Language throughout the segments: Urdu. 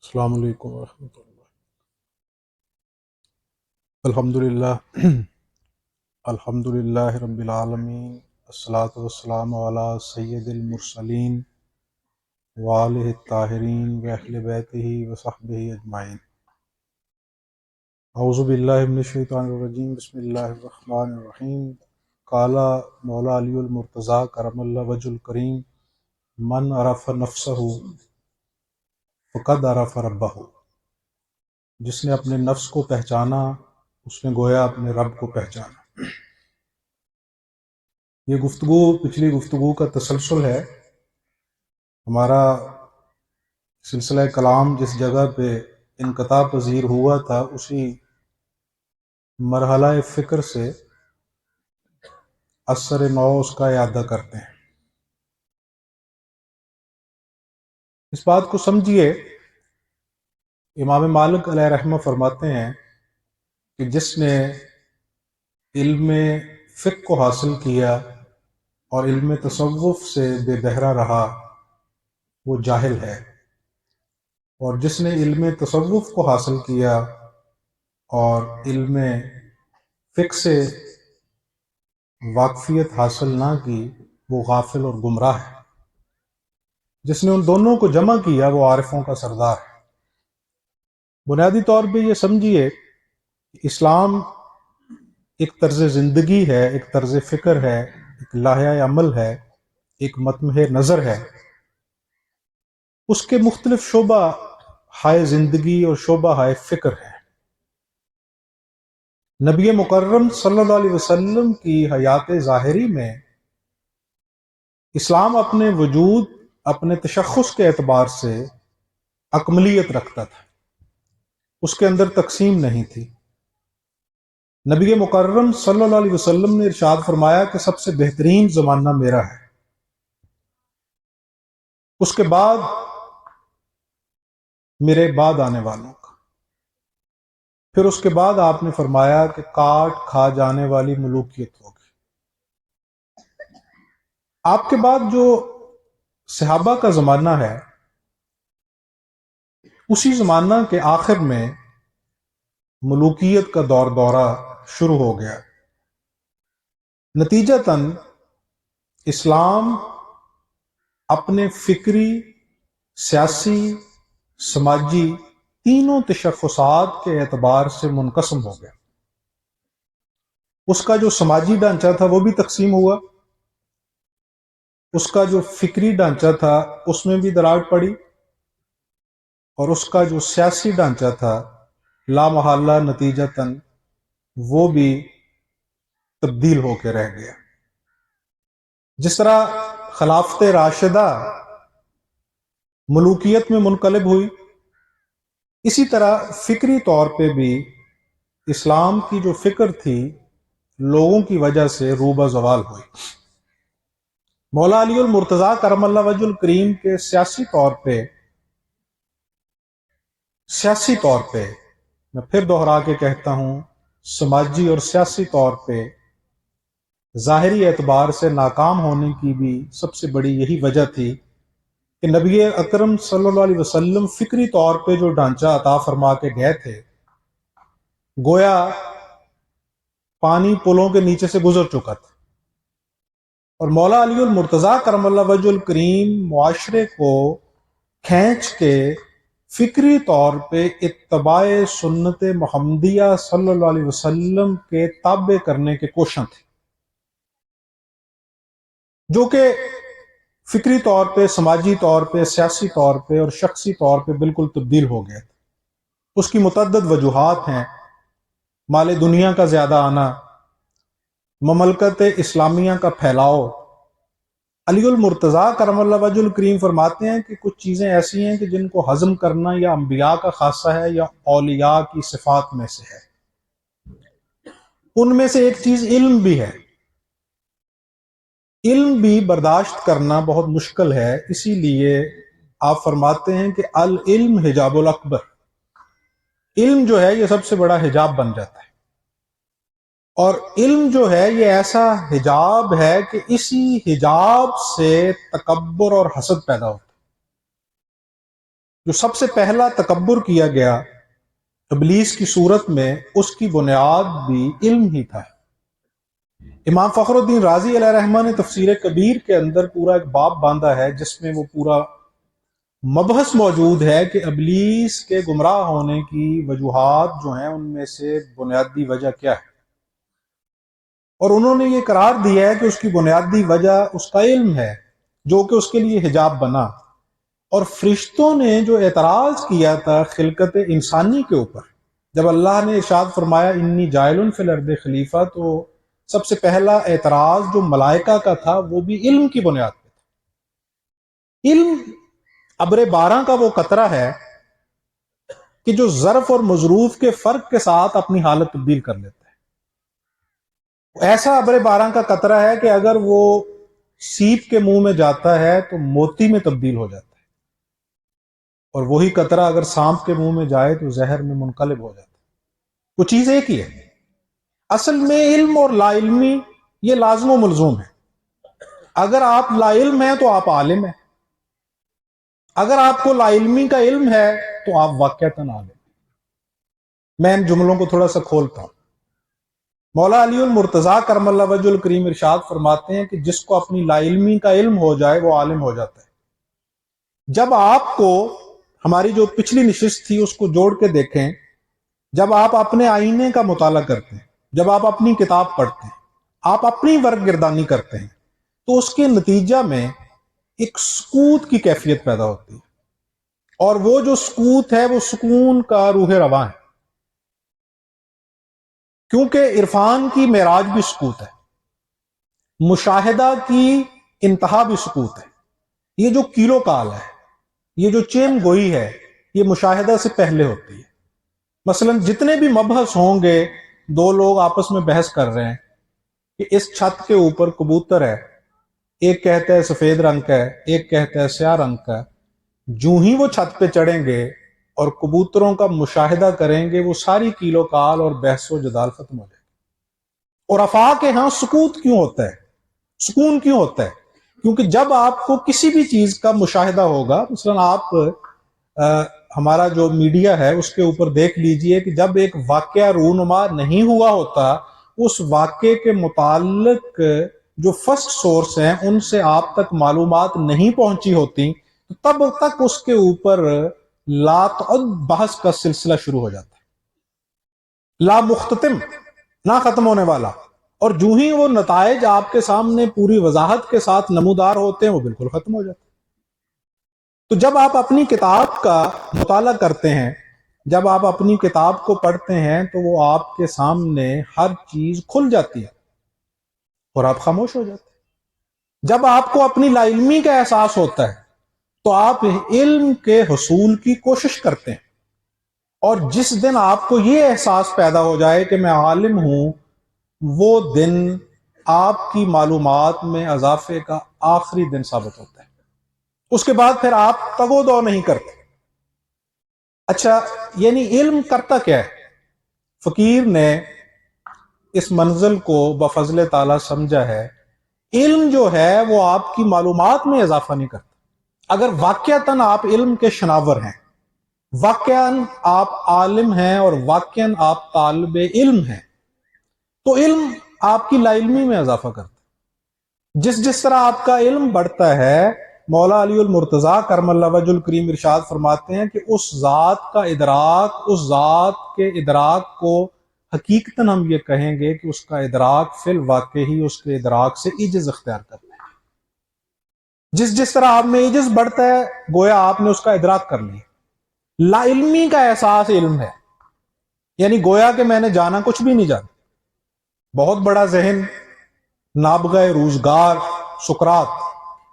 السلام علیکم ورحمۃ اللہ۔ الحمدللہ الحمدللہ رب العالمین، الصلاۃ والسلام علی سید المرسلین وآلہ الطاہرین واہل بیتہ وصحبہ اجمعین۔ اعوذ باللہ من الشیطان الرجیم، بسم اللہ الرحمن الرحیم۔ قال مولا علی المرتضیٰ کرم اللہ وجہ الکریم، من عرف نفسہ فقد عرف ربہ۔ جس نے اپنے نفس کو پہچانا اس نے گویا اپنے رب کو پہچانا۔ یہ گفتگو پچھلی گفتگو کا تسلسل ہے۔ ہمارا سلسلہ کلام جس جگہ پہ انقطاع پذیر ہوا تھا اسی مرحلہ فکر سے اثر نو اس کا اعادہ کرتے ہیں۔ اس بات کو سمجھیے، امام مالک علیہ رحمہ فرماتے ہیں کہ جس نے علم فقہ کو حاصل کیا اور علم تصوف سے بے بہرہ رہا وہ جاہل ہے، اور جس نے علم تصوف کو حاصل کیا اور علم فقہ سے واقفیت حاصل نہ کی وہ غافل اور گمراہ ہے۔ جس نے ان دونوں کو جمع کیا وہ عارفوں کا سردار ہے۔ بنیادی طور پہ یہ سمجھیے کہ اسلام ایک طرز زندگی ہے، ایک طرز فکر ہے، ایک لائحہ عمل ہے، ایک مطمح نظر ہے۔ اس کے مختلف شعبہ ہائے زندگی اور شعبہ ہائے فکر ہے۔ نبی مکرم صلی اللہ علیہ وسلم کی حیات ظاہری میں اسلام اپنے وجود، اپنے تشخص کے اعتبار سے اکملیت رکھتا تھا، اس کے اندر تقسیم نہیں تھی۔ نبی مکرم صلی اللہ علیہ وسلم نے ارشاد فرمایا کہ سب سے بہترین زمانہ میرا ہے، اس کے بعد میرے بعد آنے والوں کا۔ پھر اس کے بعد آپ نے فرمایا کہ کاٹ کھا جانے والی ملوکیت ہوگی۔ آپ کے بعد جو صحابہ کا زمانہ ہے اسی زمانہ کے آخر میں ملوکیت کا دورہ شروع ہو گیا۔ نتیجتاً اسلام اپنے فکری، سیاسی، سماجی تینوں تشخصات کے اعتبار سے منقسم ہو گیا۔ اس کا جو سماجی ڈھانچہ تھا وہ بھی تقسیم ہوا، اس کا جو فکری ڈھانچہ تھا اس میں بھی دراڑ پڑی، اور اس کا جو سیاسی ڈھانچہ تھا لا محالہ نتیجتاً وہ بھی تبدیل ہو کے رہ گیا۔ جس طرح خلافت راشدہ ملوکیت میں منقلب ہوئی، اسی طرح فکری طور پہ بھی اسلام کی جو فکر تھی لوگوں کی وجہ سے روبہ زوال ہوئی۔ مولا علی المرتضیٰ کرم اللہ وجہ الکریم کے سیاسی طور پہ میں پھر دوہرا کے کہتا ہوں، سماجی اور سیاسی طور پہ ظاہری اعتبار سے ناکام ہونے کی بھی سب سے بڑی یہی وجہ تھی کہ نبی اکرم صلی اللہ علیہ وسلم فکری طور پہ جو ڈھانچہ عطا فرما کے گئے تھے گویا پانی پلوں کے نیچے سے گزر چکا تھا، اور مولا علی المرتضیٰ کرم اللہ وجہ الکریم معاشرے کو کھینچ کے فکری طور پہ اتباع سنت محمدیہ صلی اللہ علیہ وسلم کے تابع کرنے کے کوشاں تھے، جو کہ فکری طور پہ، سماجی طور پہ، سیاسی طور پہ اور شخصی طور پہ بالکل تبدیل ہو گیا تھا۔ اس کی متعدد وجوہات ہیں: مال دنیا کا زیادہ آنا، مملکت اسلامیہ کا پھیلاؤ۔ علی المرتضیٰ کرم اللہ وجہ الکریم فرماتے ہیں کہ کچھ چیزیں ایسی ہیں کہ جن کو ہضم کرنا یا انبیاء کا خاصہ ہے یا اولیاء کی صفات میں سے ہے۔ ان میں سے ایک چیز علم بھی ہے۔ علم بھی برداشت کرنا بہت مشکل ہے، اسی لیے آپ فرماتے ہیں کہ العلم حجاب الاکبر، علم جو ہے یہ سب سے بڑا حجاب بن جاتا ہے۔ اور علم جو ہے یہ ایسا حجاب ہے کہ اسی حجاب سے تکبر اور حسد پیدا ہوتا ہے۔ جو سب سے پہلا تکبر کیا گیا ابلیس کی صورت میں، اس کی بنیاد بھی علم ہی تھا۔ امام فخر الدین رازی علیہ رحمہ نے تفسیر کبیر کے اندر پورا ایک باب باندھا ہے جس میں وہ پورا مبحث موجود ہے کہ ابلیس کے گمراہ ہونے کی وجوہات جو ہیں ان میں سے بنیادی وجہ کیا ہے، اور انہوں نے یہ قرار دیا ہے کہ اس کی بنیادی وجہ اس کا علم ہے جو کہ اس کے لیے حجاب بنا۔ اور فرشتوں نے جو اعتراض کیا تھا خلقت انسانی کے اوپر، جب اللہ نے ارشاد فرمایا انی جائل فی الارض خلیفہ، تو سب سے پہلا اعتراض جو ملائکہ کا تھا وہ بھی علم کی بنیاد پہ تھا۔ علم ابر باران کا وہ قطرہ ہے کہ جو ظرف اور مظروف کے فرق کے ساتھ اپنی حالت تبدیل کر لیتا ہے۔ ایسا ابر باران کا قطرہ ہے کہ اگر وہ سیپ کے منہ میں جاتا ہے تو موتی میں تبدیل ہو جاتا ہے، اور وہی قطرہ اگر سانپ کے منہ میں جائے تو زہر میں منقلب ہو جاتا ہے۔ وہ چیز ایک ہی ہے۔ اصل میں علم اور لا علمی یہ لازم و ملزوم ہے۔ اگر آپ لا علم ہیں تو آپ عالم ہیں، اگر آپ کو لا علمی کا علم ہے تو آپ واقعتاً عالم ہیں۔ میں ان جملوں کو تھوڑا سا کھولتا ہوں۔ مولا علی المرتضیٰ کرم اللہ وجہ الکریم ارشاد فرماتے ہیں کہ جس کو اپنی لا علمی کا علم ہو جائے وہ عالم ہو جاتا ہے۔ جب آپ کو ہماری جو پچھلی نشست تھی اس کو جوڑ کے دیکھیں، جب آپ اپنے آئینے کا مطالعہ کرتے ہیں، جب آپ اپنی کتاب پڑھتے ہیں، آپ اپنی ورق گردانی کرتے ہیں، تو اس کے نتیجہ میں ایک سکوت کی کیفیت پیدا ہوتی ہے، اور وہ جو سکوت ہے وہ سکون کا روح رواں ہے، کیونکہ عرفان کی معراج بھی سکوت ہے، مشاہدہ کی انتہا بھی سکوت ہے۔ یہ جو کیلو کال ہے، یہ جو چین گوئی ہے، یہ مشاہدہ سے پہلے ہوتی ہے۔ مثلا جتنے بھی مبحث ہوں گے، دو لوگ آپس میں بحث کر رہے ہیں کہ اس چھت کے اوپر کبوتر ہے، ایک کہتا ہے سفید رنگ کا ہے، ایک کہتا ہے سیاہ رنگ کا ہے۔ جو ہی وہ چھت پہ چڑھیں گے اور کبوتروں کا مشاہدہ کریں گے، وہ ساری کیلو کال اور بحث و جدال ختم ہو جائے گی۔ اور افاق کے ہاں سکوت کیوں ہوتا ہے، سکون کیوں ہوتا ہے؟ کیونکہ جب آپ کو کسی بھی چیز کا مشاہدہ ہوگا، مثلا آپ ہمارا جو میڈیا ہے اس کے اوپر دیکھ لیجئے کہ جب ایک واقعہ رونما نہیں ہوا ہوتا، اس واقعے کے متعلق جو فرسٹ سورس ہیں ان سے آپ تک معلومات نہیں پہنچی ہوتی، تو تب تک اس کے اوپر لا تعد بحث کا سلسلہ شروع ہو جاتا ہے، لا مختتم، نہ ختم ہونے والا۔ اور جو ہی وہ نتائج آپ کے سامنے پوری وضاحت کے ساتھ نمودار ہوتے ہیں، وہ بالکل ختم ہو جاتے ہیں۔ تو جب آپ اپنی کتاب کا مطالعہ کرتے ہیں، جب آپ اپنی کتاب کو پڑھتے ہیں، تو وہ آپ کے سامنے ہر چیز کھل جاتی ہے اور آپ خاموش ہو جاتے ہیں۔ جب آپ کو اپنی لا علمی کا احساس ہوتا ہے تو آپ علم کے حصول کی کوشش کرتے ہیں، اور جس دن آپ کو یہ احساس پیدا ہو جائے کہ میں عالم ہوں، وہ دن آپ کی معلومات میں اضافے کا آخری دن ثابت ہوتا ہے۔ اس کے بعد پھر آپ تگ و دو نہیں کرتے۔ اچھا، یعنی علم کرتا کیا ہے؟ فقیر نے اس منزل کو بفضل تعالیٰ سمجھا ہے۔ علم جو ہے وہ آپ کی معلومات میں اضافہ نہیں کرتا۔ اگر واقعتاً آپ علم کے شناور ہیں، واقعاً آپ عالم ہیں اور واقعاً آپ طالب علم ہیں، تو علم آپ کی لا علمی میں اضافہ کرتا ہے۔ جس طرح آپ کا علم بڑھتا ہے، مولا علی المرتضیٰ کرم اللہ وجہ الکریم ارشاد فرماتے ہیں کہ اس ذات کا ادراک، اس ذات کے ادراک کو حقیقتاً ہم یہ کہیں گے کہ اس کا ادراک فی الواقع ہی اس کے ادراک سے عجز اختیار کرتا ہے۔ جس طرح آپ میں عجز بڑھتا ہے، گویا آپ نے اس کا ادراک کر لیا۔ لا علمی کا احساس علم ہے، یعنی گویا کہ میں نے جانا کچھ بھی نہیں جانا۔ بہت بڑا ذہن، نابغہ روزگار سقراط،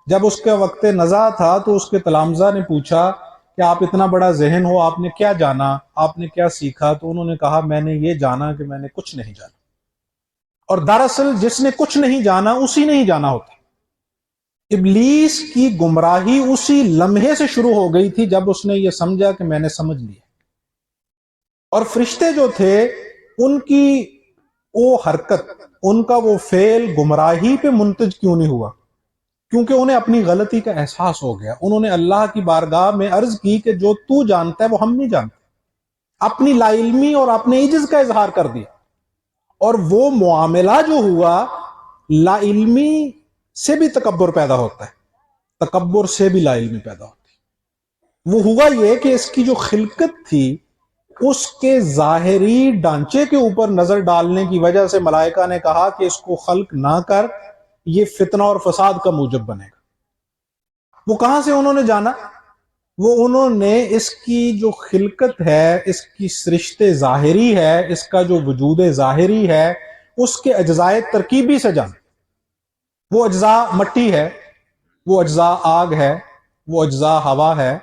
جب اس کے وقت نزا تھا تو اس کے تلامذہ نے پوچھا کہ آپ اتنا بڑا ذہن ہو، آپ نے کیا جانا، آپ نے کیا سیکھا؟ تو انہوں نے کہا میں نے یہ جانا کہ میں نے کچھ نہیں جانا۔ اور دراصل جس نے کچھ نہیں جانا اسی نے ہی جانا ہوتا۔ ابلیس کی گمراہی اسی لمحے سے شروع ہو گئی تھی جب اس نے یہ سمجھا کہ میں نے سمجھ لیا۔ اور فرشتے جو تھے ان کی وہ حرکت، ان کا وہ فعل گمراہی پہ منتج کیوں نہیں ہوا؟ کیونکہ انہیں اپنی غلطی کا احساس ہو گیا. انہوں نے اللہ کی بارگاہ میں عرض کی کہ جو تو جانتا ہے وہ ہم نہیں جانتے. اپنی لا علمی اور اپنے عجز کا اظہار کر دیا، اور وہ معاملہ جو ہوا، لا علمی سے بھی تکبر پیدا ہوتا ہے، تکبر سے بھی لا علمی پیدا ہوتی ہے. وہ ہوا یہ کہ اس کی جو خلقت تھی، اس کے ظاہری ڈھانچے کے اوپر نظر ڈالنے کی وجہ سے ملائکہ نے کہا کہ اس کو خلق نہ کر، یہ فتنہ اور فساد کا موجب بنے گا. وہ کہاں سے انہوں نے جانا؟ وہ انہوں نے اس کی جو خلقت ہے، اس کی سرشت ظاہری ہے، اس کا جو وجود ظاہری ہے، اس کے اجزائے ترکیبی سے جانا. وہ اجزاء مٹی ہے، وہ اجزاء آگ ہے، وہ اجزاء ہوا ہے،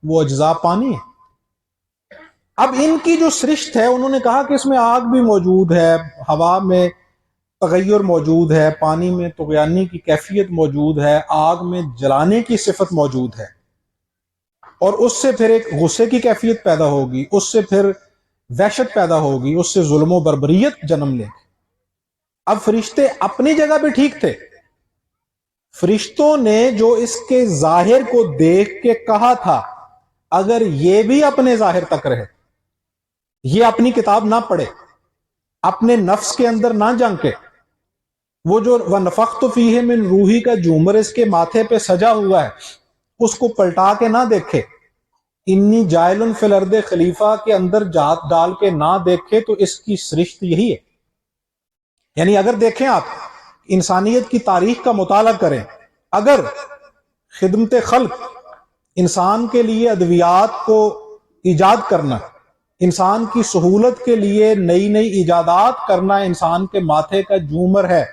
وہ اجزاء پانی ہے. اب ان کی جو سرشت ہے، انہوں نے کہا کہ اس میں آگ بھی موجود ہے، ہوا میں تغیر موجود ہے، پانی میں طغیانی کی کیفیت موجود ہے، آگ میں جلانے کی صفت موجود ہے، اور اس سے پھر ایک غصے کی کیفیت پیدا ہوگی، اس سے پھر وحشت پیدا ہوگی، اس سے ظلم و بربریت جنم لے گی. اب فرشتے اپنی جگہ پہ ٹھیک تھے. فرشتوں نے جو اس کے ظاہر کو دیکھ کے کہا تھا، اگر یہ بھی اپنے ظاہر تک رہے، یہ اپنی کتاب نہ پڑھے، اپنے نفس کے اندر نہ جھانکے، وہ جو وَنَفَخْتُ فِيهِ مِن روحی کا جھومر اس کے ماتھے پہ سجا ہوا ہے، اس کو پلٹا کے نہ دیکھے، انی جائل فی الارض خلیفہ کے اندر جات ڈال کے نہ دیکھے، تو اس کی سرشت یہی ہے. یعنی اگر دیکھیں آپ انسانیت کی تاریخ کا مطالعہ کریں، اگر خدمت خلق، انسان کے لیے ادویات کو ایجاد کرنا، انسان کی سہولت کے لیے نئی نئی ایجادات کرنا انسان کے ماتھے کا جھومر ہے،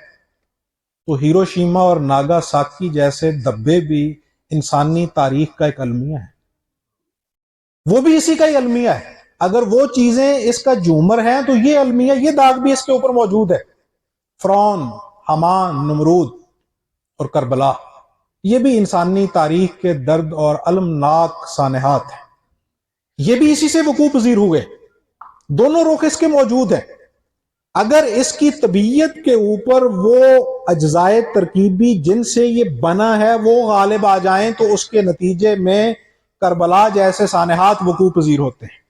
تو ہیروشیما اور ناگا ساکی جیسے دبے بھی انسانی تاریخ کا ایک المیہ ہے. وہ بھی اسی کا ہی المیہ ہے. اگر وہ چیزیں اس کا جھومر ہیں تو یہ المیہ، یہ داغ بھی اس کے اوپر موجود ہے. فرعون، حامان، نمرود اور کربلا، یہ بھی انسانی تاریخ کے درد اور المناک سانحات ہیں. یہ بھی اسی سے وقوع پذیر ہوئے. دونوں رخ اس کے موجود ہیں. اگر اس کی طبیعت کے اوپر وہ اجزائے ترکیبی جن سے یہ بنا ہے وہ غالب آ جائیں، تو اس کے نتیجے میں کربلا جیسے سانحات وقوع پذیر ہوتے ہیں.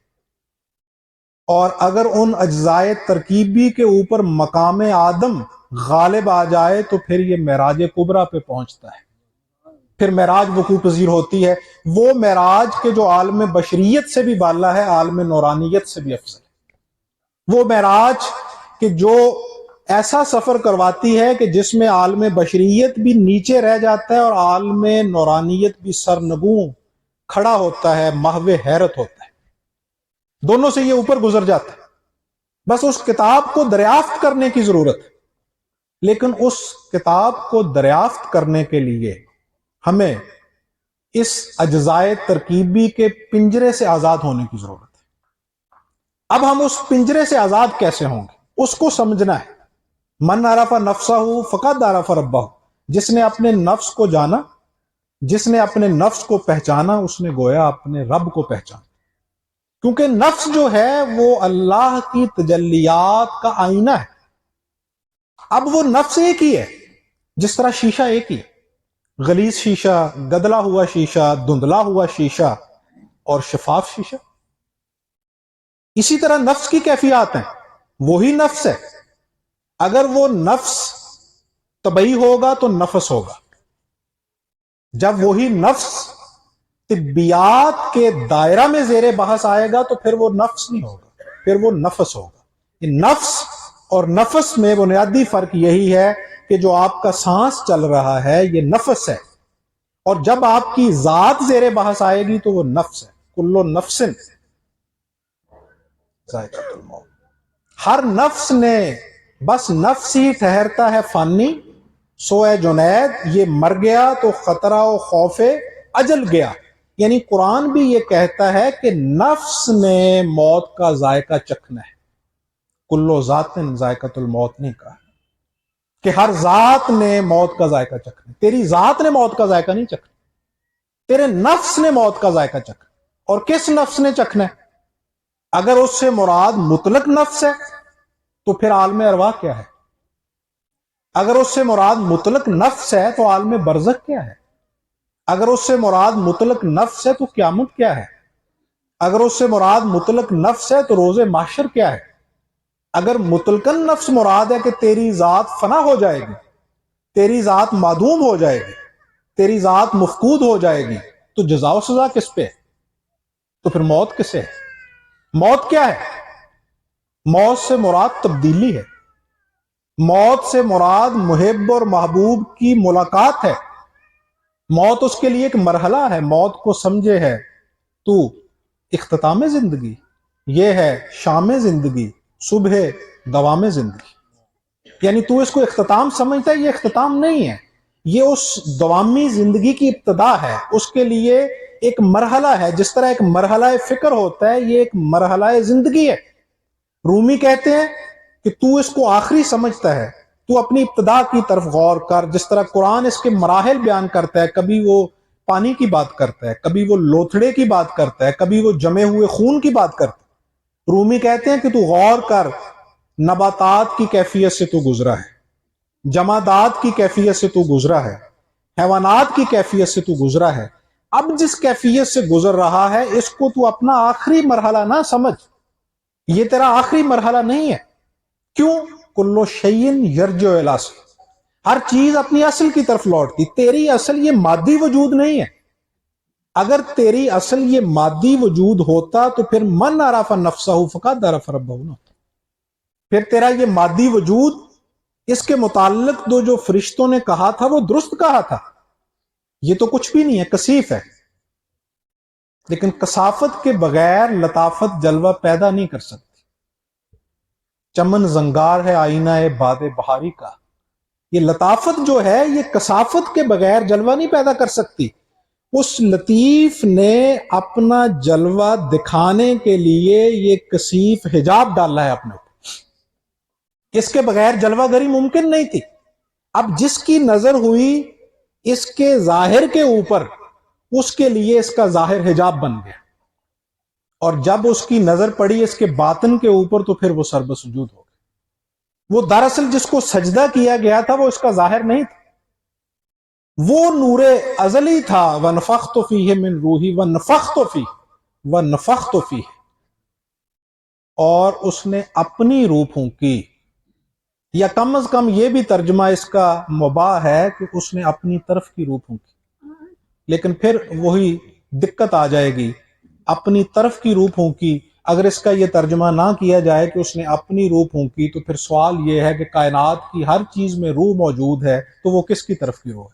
اور اگر ان اجزائے ترکیبی کے اوپر مقام آدم غالب آ جائے، تو پھر یہ معراج کبریٰ پہ پہنچتا ہے، پھر معراج وقوع پذیر ہوتی ہے. وہ معراج کے جو عالم بشریت سے بھی بالا ہے، عالم نورانیت سے بھی افضل ہے. وہ معراج کہ جو ایسا سفر کرواتی ہے کہ جس میں عالم بشریت بھی نیچے رہ جاتا ہے اور عالم نورانیت بھی سرنگوں کھڑا ہوتا ہے، محو حیرت ہوتا ہے. دونوں سے یہ اوپر گزر جاتا ہے. بس اس کتاب کو دریافت کرنے کی ضرورت ہے. لیکن اس کتاب کو دریافت کرنے کے لیے ہمیں اس اجزائے ترکیبی کے پنجرے سے آزاد ہونے کی ضرورت ہے. اب ہم اس پنجرے سے آزاد کیسے ہوں گے؟ اس کو سمجھنا ہے. من عرف نفسہ فقد عرف ربہ، جس نے اپنے نفس کو جانا، جس نے اپنے نفس کو پہچانا، اس نے گویا اپنے رب کو پہچانا. کیونکہ نفس جو ہے وہ اللہ کی تجلیات کا آئینہ ہے. اب وہ نفس ایک ہی ہے، جس طرح شیشہ ایک ہی ہے، غلیظ شیشہ، گدلا ہوا شیشہ، دھندلا ہوا شیشہ اور شفاف شیشہ. اسی طرح نفس کی کیفیات ہیں، وہی نفس ہے. اگر وہ نفس طبعی ہوگا تو نفس ہوگا. جب وہی نفس طبیات کے دائرہ میں زیر بحث آئے گا تو پھر وہ نفس نہیں ہوگا، پھر وہ نفس ہوگا. نفس اور نفس میں بنیادی فرق یہی ہے کہ جو آپ کا سانس چل رہا ہے یہ نفس ہے، اور جب آپ کی ذات زیر بحث آئے گی تو وہ نفس ہے. کلو نفس ذائقۃ الموت. ہر نفس نے بس نفس ہی ٹھہرتا ہے فانی، سوئے جنید یہ مر گیا تو خطرہ و خوف اجل گیا. یعنی قرآن بھی یہ کہتا ہے کہ نفس نے موت کا ذائقہ چکھنا ہے. کلو ذات ذائقۃ الموت نہیں کہا کہ ہر ذات نے موت کا ذائقہ چکھنا. تیری ذات نے موت کا ذائقہ نہیں چکھنا، تیرے نفس نے موت کا ذائقہ چکھنا. اور کس نفس نے چکھنا ہے؟ اگر اس سے مراد مطلق نفس ہے تو پھر عالم ارواح کیا ہے؟ اگر اس سے مراد مطلق نفس ہے تو عالم برزخ کیا ہے؟ اگر اس سے مراد مطلق نفس ہے تو قیامت کیا ہے؟ اگر اس سے مراد مطلق نفس ہے تو روز محشر کیا ہے؟ اگر مطلقاً نفس مراد ہے کہ تیری ذات فنا ہو جائے گی، تیری ذات معدوم ہو جائے گی، تیری ذات مفقود ہو جائے گی، تو جزا و سزا کس پہ ہے؟ تو پھر موت کسے ہے؟ موت کیا ہے؟ موت سے مراد تبدیلی ہے، موت سے مراد محب اور محبوب کی ملاقات ہے، موت اس کے لیے ایک مرحلہ ہے، موت کو سمجھے ہے تو اختتام زندگی، یہ ہے شام زندگی، صبح دوام زندگی، یعنی تو اس کو اختتام سمجھتا ہے، یہ اختتام نہیں ہے، یہ اس دوامی زندگی کی ابتدا ہے، اس کے لیے ایک مرحلہ ہے، جس طرح ایک مرحلہ فکر ہوتا ہے، یہ ایک مرحلہ زندگی ہے۔ رومی کہتے ہیں کہ تو اس کو آخری سمجھتا ہے، تو اپنی ابتدا کی طرف غور کر، جس طرح قرآن اس کے مراحل بیان کرتا ہے، کبھی وہ پانی کی بات کرتا ہے، کبھی وہ لوتھڑے کی بات کرتا ہے، کبھی وہ جمے ہوئے خون کی بات کرتا ہے۔ رومی کہتے ہیں کہ تو غور کر، نباتات کی کیفیت سے تو گزرا ہے، جمادات کی کیفیت سے تو گزرا ہے، حیوانات کی کیفیت سے تو گزرا ہے، اب جس کیفیت سے گزر رہا ہے اس کو تو اپنا آخری مرحلہ نہ سمجھ، یہ تیرا آخری مرحلہ نہیں ہے۔ کیوں؟ کلو شیئن یرجع الی اصل، ہر چیز اپنی اصل کی طرف لوٹتی، تیری اصل یہ مادی وجود نہیں ہے۔ اگر تیری اصل یہ مادی وجود ہوتا تو پھر من عرف نفسہ فقد عرف ربہ نہ ہوتا، پھر تیرا یہ مادی وجود، اس کے متعلق جو فرشتوں نے کہا تھا وہ درست کہا تھا، یہ تو کچھ بھی نہیں ہے، کثیف ہے، لیکن کثافت کے بغیر لطافت جلوہ پیدا نہیں کر سکتی۔ چمن زنگار ہے آئینہ باد بہاری کا، یہ لطافت جو ہے یہ کثافت کے بغیر جلوہ نہیں پیدا کر سکتی۔ اس لطیف نے اپنا جلوہ دکھانے کے لیے یہ کثیف حجاب ڈالا ہے اپنے اوپر، اس کے بغیر جلوہ گری ممکن نہیں تھی۔ اب جس کی نظر ہوئی اس کے ظاہر کے اوپر، اس کے لیے اس کا ظاہر حجاب بن گیا، اور جب اس کی نظر پڑی اس کے باطن کے اوپر تو پھر وہ سرب سجود ہو گیا۔ وہ دراصل جس کو سجدہ کیا گیا تھا وہ اس کا ظاہر نہیں تھا، وہ نور ازلی تھا، وَنَفَخْتُ فِيهِ مِن روحی وَنَفَخْتُ فِيهِ، اور اس نے اپنی روح پھونکی، یا کم از کم یہ بھی ترجمہ اس کا مباح ہے کہ اس نے اپنی طرف کی روح پھونکی، لیکن پھر وہی دقت آ جائے گی، اپنی طرف کی روح پھونکی، اگر اس کا یہ ترجمہ نہ کیا جائے کہ اس نے اپنی روح پھونکی تو پھر سوال یہ ہے کہ کائنات کی ہر چیز میں روح موجود ہے تو وہ کس کی طرف کی روح ہے؟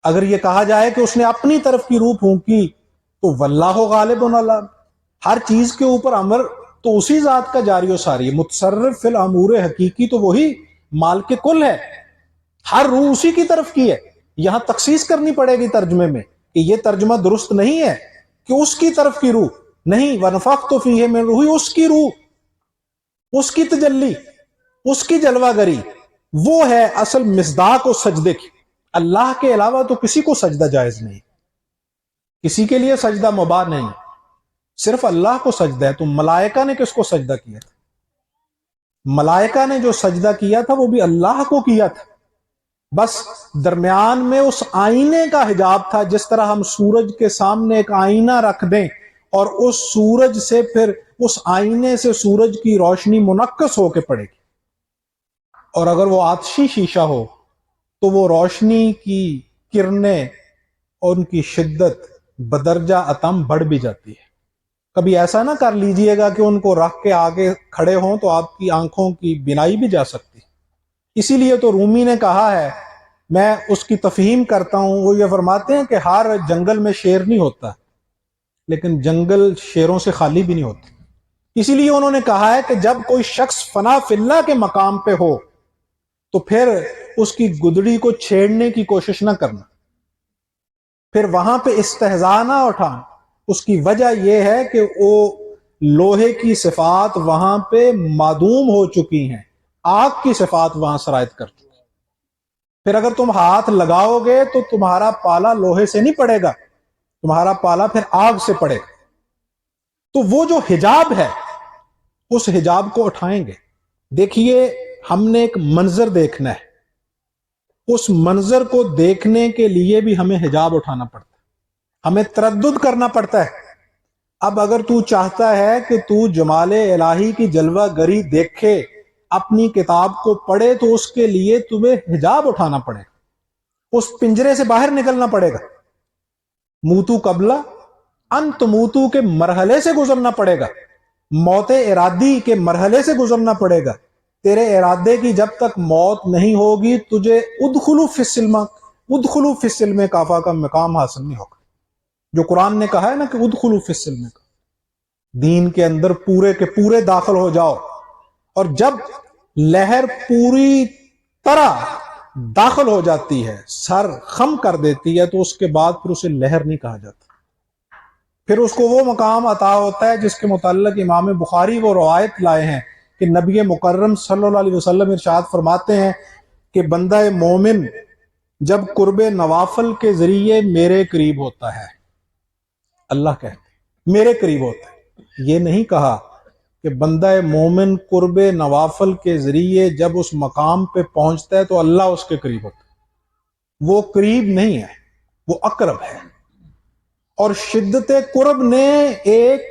اگر یہ کہا جائے کہ اس نے اپنی طرف کی روح پھونکی تو واللہ غالب علی، ہر چیز کے اوپر امر تو اسی ذات کا جاری و ساری، متصرف فی الامور حقیقی تو وہی مالک کل ہے، ہر روح اسی کی طرف کی ہے۔ یہاں تخصیص کرنی پڑے گی ترجمے میں کہ یہ ترجمہ درست نہیں ہے کہ اس کی طرف کی روح نہیں، وَنَفَخْتُ فِيهِ مِن روحی، اس کی روح، اس کی تجلی، اس کی جلوہ گری، وہ ہے اصل مصداق و سجدے کی۔ اللہ کے علاوہ تو کسی کو سجدہ جائز نہیں، کسی کے لیے سجدہ مباح نہیں، صرف اللہ کو سجدہ ہے۔ تو ملائکہ نے کس کو سجدہ کیا تھا؟ ملائکہ نے جو سجدہ کیا تھا وہ بھی اللہ کو کیا تھا، بس درمیان میں اس آئینے کا حجاب تھا، جس طرح ہم سورج کے سامنے ایک آئینہ رکھ دیں اور اس سورج سے پھر اس آئینے سے سورج کی روشنی منعکس ہو کے پڑے گی، اور اگر وہ آتشی شیشہ ہو تو وہ روشنی کی کرنیں اور ان کی شدت بدرجہ اتم بڑھ بھی جاتی ہے۔ کبھی ایسا نہ کر لیجئے گا کہ ان کو رکھ کے آگے کھڑے ہوں تو آپ کی آنکھوں کی بینائی بھی جا سکتی، اسی لیے تو رومی نے کہا ہے، میں اس کی تفہیم کرتا ہوں، وہ یہ فرماتے ہیں کہ ہر جنگل میں شیر نہیں ہوتا، لیکن جنگل شیروں سے خالی بھی نہیں ہوتا، اسی لیے انہوں نے کہا ہے کہ جب کوئی شخص فنا فی اللہ کے مقام پہ ہو تو پھر اس کی گدڑی کو چھیڑنے کی کوشش نہ کرنا، پھر وہاں پہ استہزاء نہ اٹھانا۔ اس کی وجہ یہ ہے کہ وہ لوہے کی صفات وہاں پہ معدوم ہو چکی ہیں، آگ کی صفات وہاں سرایت کر چکی، پھر اگر تم ہاتھ لگاؤ گے تو تمہارا پالا لوہے سے نہیں پڑے گا، تمہارا پالا پھر آگ سے پڑے گا۔ تو وہ جو حجاب ہے اس حجاب کو اٹھائیں گے، دیکھیے ہم نے ایک منظر دیکھنا ہے، اس منظر کو دیکھنے کے لیے بھی ہمیں حجاب اٹھانا پڑتا ہے، ہمیں تردد کرنا پڑتا ہے۔ اب اگر تو چاہتا ہے کہ تو جمال الہی کی جلوہ گری دیکھے، اپنی کتاب کو پڑھے، تو اس کے لیے تمہیں حجاب اٹھانا پڑے گا، اس پنجرے سے باہر نکلنا پڑے گا، موتو قبلہ انت موتو کے مرحلے سے گزرنا پڑے گا، موت ارادی کے مرحلے سے گزرنا پڑے گا۔ تیرے ارادے کی جب تک موت نہیں ہوگی، تجھے ادخلو فی السلم کافہ کا مقام حاصل نہیں ہوگا، جو قرآن نے کہا ہے نا کہ ادخلو فی السلم کا، دین کے اندر پورے کے پورے داخل ہو جاؤ۔ اور جب لہر پوری طرح داخل ہو جاتی ہے، سر خم کر دیتی ہے، تو اس کے بعد پھر اسے لہر نہیں کہا جاتا، پھر اس کو وہ مقام عطا ہوتا ہے جس کے متعلق امام بخاری وہ روایت لائے ہیں کہ نبی مکرم صلی اللہ علیہ وسلم ارشاد فرماتے ہیں کہ بندہ مومن جب قرب نوافل کے ذریعے میرے قریب ہوتا ہے، اللہ کہتے ہیں میرے قریب ہوتا ہے، یہ نہیں کہا کہ بندہ مومن قرب نوافل کے ذریعے جب اس مقام پہ پہنچتا ہے تو اللہ اس کے قریب ہوتا ہے، وہ قریب نہیں ہے، وہ اقرب ہے۔ اور شدت قرب نے ایک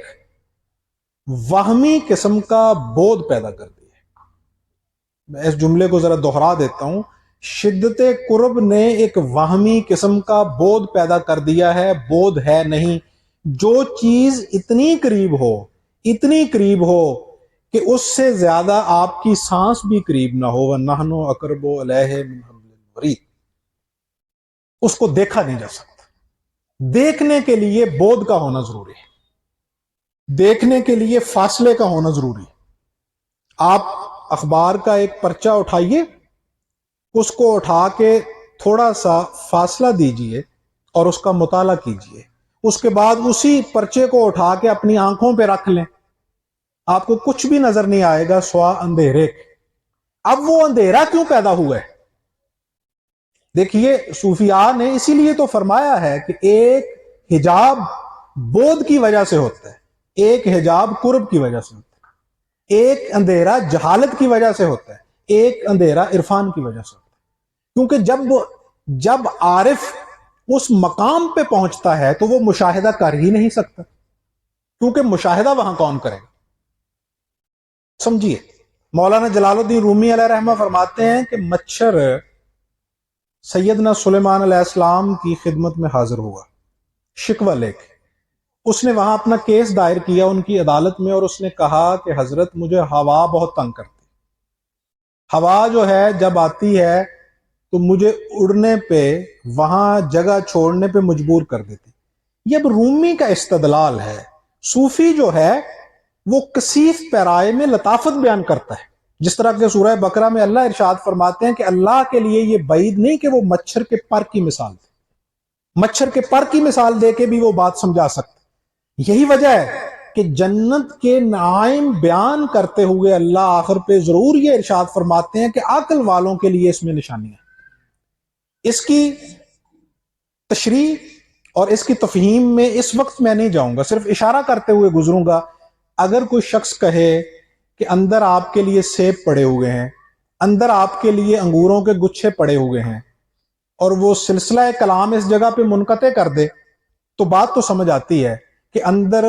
وہمی قسم کا بودھ پیدا کر دیا ہے۔ میں اس جملے کو ذرا دوہرا دیتا ہوں، شدت قرب نے ایک وہمی قسم کا بودھ پیدا کر دیا ہے، بودھ ہے نہیں۔ جو چیز اتنی قریب ہو کہ اس سے زیادہ آپ کی سانس بھی قریب نہ ہو، وَنَحْنُ أَقْرَبُ إِلَيْهِ مِنْ حَبْلِ الْوَرِيدِ، اس کو دیکھا نہیں جا سکتا۔ دیکھنے کے لیے بودھ کا ہونا ضروری ہے، دیکھنے کے لیے فاصلے کا ہونا ضروری ہے۔ آپ اخبار کا ایک پرچہ اٹھائیے، اس کو اٹھا کے تھوڑا سا فاصلہ دیجئے اور اس کا مطالعہ کیجئے، اس کے بعد اسی پرچے کو اٹھا کے اپنی آنکھوں پہ رکھ لیں، آپ کو کچھ بھی نظر نہیں آئے گا سوا اندھیرے کے۔ اب وہ اندھیرا کیوں پیدا ہوا ہے؟ دیکھیے صوفیاء نے اسی لیے تو فرمایا ہے کہ ایک حجاب بودھ کی وجہ سے ہوتا ہے، ایک حجاب قرب کی وجہ سے ہوتا ہے، ایک اندھیرا جہالت کی وجہ سے ہوتا ہے، ایک اندھیرا عرفان کی وجہ سے ہوتا ہے۔ کیونکہ جب عارف اس مقام پہ پہنچتا ہے تو وہ مشاہدہ کر ہی نہیں سکتا، کیونکہ مشاہدہ وہاں کون کرے گا؟ سمجھیے، مولانا جلال الدین رومی علیہ رحمہ فرماتے ہیں کہ مچھر سیدنا سلیمان علیہ السلام کی خدمت میں حاضر ہوا، شکوہ لے کے۔ اس نے وہاں اپنا کیس دائر کیا ان کی عدالت میں، اور اس نے کہا کہ حضرت مجھے ہوا بہت تنگ کرتی، ہوا جو ہے جب آتی ہے تو مجھے اڑنے پہ، وہاں جگہ چھوڑنے پہ مجبور کر دیتی۔ یہ اب رومی کا استدلال ہے۔ صوفی جو ہے وہ کثیف پیرائے میں لطافت بیان کرتا ہے، جس طرح کہ سورہ بقرہ میں اللہ ارشاد فرماتے ہیں کہ اللہ کے لیے یہ بعید نہیں کہ وہ مچھر کے پر کی مثال دے، مچھر کے پر کی مثال دے کے بھی وہ بات سمجھا سکتے۔ یہی وجہ ہے کہ جنت کے نعائم بیان کرتے ہوئے اللہ آخر پہ ضرور یہ ارشاد فرماتے ہیں کہ عقل والوں کے لیے اس میں نشانی ہے۔ اس کی تشریح اور اس کی تفہیم میں اس وقت میں نہیں جاؤں گا، صرف اشارہ کرتے ہوئے گزروں گا۔ اگر کوئی شخص کہے کہ اندر آپ کے لیے سیب پڑے ہوئے ہیں، اندر آپ کے لیے انگوروں کے گچھے پڑے ہوئے ہیں، اور وہ سلسلہ کلام اس جگہ پہ منقطع کر دے، تو بات تو سمجھ آتی ہے کہ اندر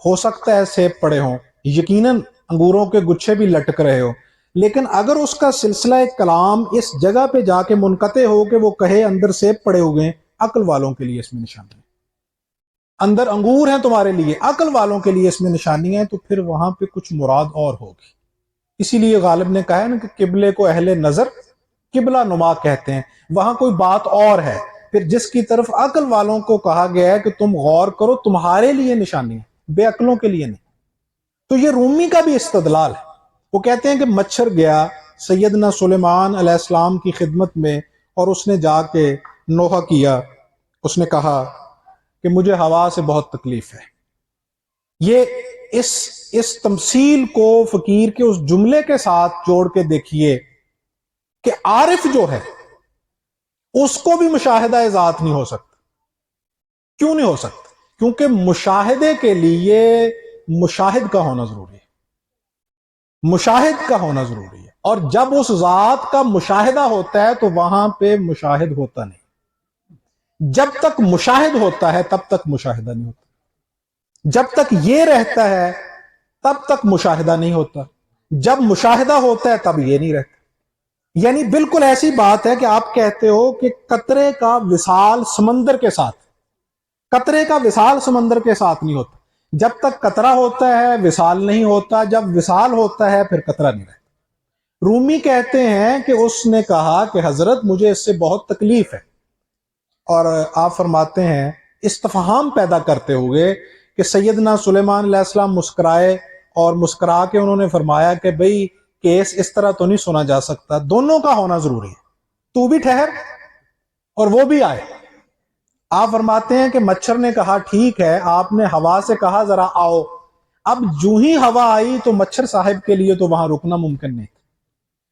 ہو سکتا ہے سیب پڑے ہوں، یقیناً انگوروں کے گچھے بھی لٹک رہے ہو، لیکن اگر اس کا سلسلہ کلام اس جگہ پہ جا کے منقطع ہو کہ وہ کہے اندر سیب پڑے ہوئے ہیں، عقل والوں کے لیے اس میں نشانی ہے، اندر انگور ہیں تمہارے لیے، عقل والوں کے لیے اس میں نشانی ہے، تو پھر وہاں پہ کچھ مراد اور ہوگی۔ اسی لیے غالب نے کہا ہے نا کہ قبلے کو اہل نظر قبلہ نما کہتے ہیں، وہاں کوئی بات اور ہے۔ پھر جس کی طرف عقل والوں کو کہا گیا ہے کہ تم غور کرو، تمہارے لیے نشانی ہے، بے عقلوں کے لیے نہیں۔ تو یہ رومی کا بھی استدلال ہے۔ وہ کہتے ہیں کہ مچھر گیا سیدنا سلیمان علیہ السلام کی خدمت میں، اور اس نے جا کے نوحہ کیا، اس نے کہا کہ مجھے ہوا سے بہت تکلیف ہے۔ یہ اس تمثیل کو فقیر کے اس جملے کے ساتھ جوڑ کے دیکھیے کہ عارف جو ہے اس کو بھی مشاہدہ ذات نہیں ہو سکتا۔ کیوں نہیں ہو سکتا؟ کیونکہ مشاہدے کے لیے مشاہد کا ہونا ضروری ہے۔ مشاہد کا ہونا ضروری ہے، اور جب اس ذات کا مشاہدہ ہوتا ہے تو وہاں پہ مشاہد ہوتا نہیں۔ جب تک مشاہد ہوتا ہے تب تک مشاہدہ نہیں ہوتا، جب تک یہ رہتا ہے تب تک مشاہدہ نہیں ہوتا، جب مشاہدہ ہوتا ہے تب یہ نہیں رہتا۔ یعنی بالکل ایسی بات ہے کہ آپ کہتے ہو کہ قطرے کا وصال سمندر کے ساتھ، قطرے کا وصال سمندر کے ساتھ نہیں ہوتا۔ جب تک قطرہ ہوتا ہے وصال نہیں ہوتا، جب وصال ہوتا ہے پھر قطرہ نہیں رہتا۔ رومی کہتے ہیں کہ اس نے کہا کہ حضرت مجھے اس سے بہت تکلیف ہے، اور آپ فرماتے ہیں استفہام پیدا کرتے ہوئے کہ سیدنا سلیمان علیہ السلام مسکرائے، اور مسکرا کے انہوں نے فرمایا کہ بھئی کیس اس طرح تو نہیں سنا جا سکتا، دونوں کا ہونا ضروری ہے، تو بھی ٹھہر اور وہ بھی آئے۔ آپ فرماتے ہیں کہ مچھر نے کہا ٹھیک ہے، آپ نے ہوا سے کہا ذرا آؤ، اب جو ہی ہوا آئی تو مچھر صاحب کے لیے تو وہاں رکنا ممکن نہیں تھا،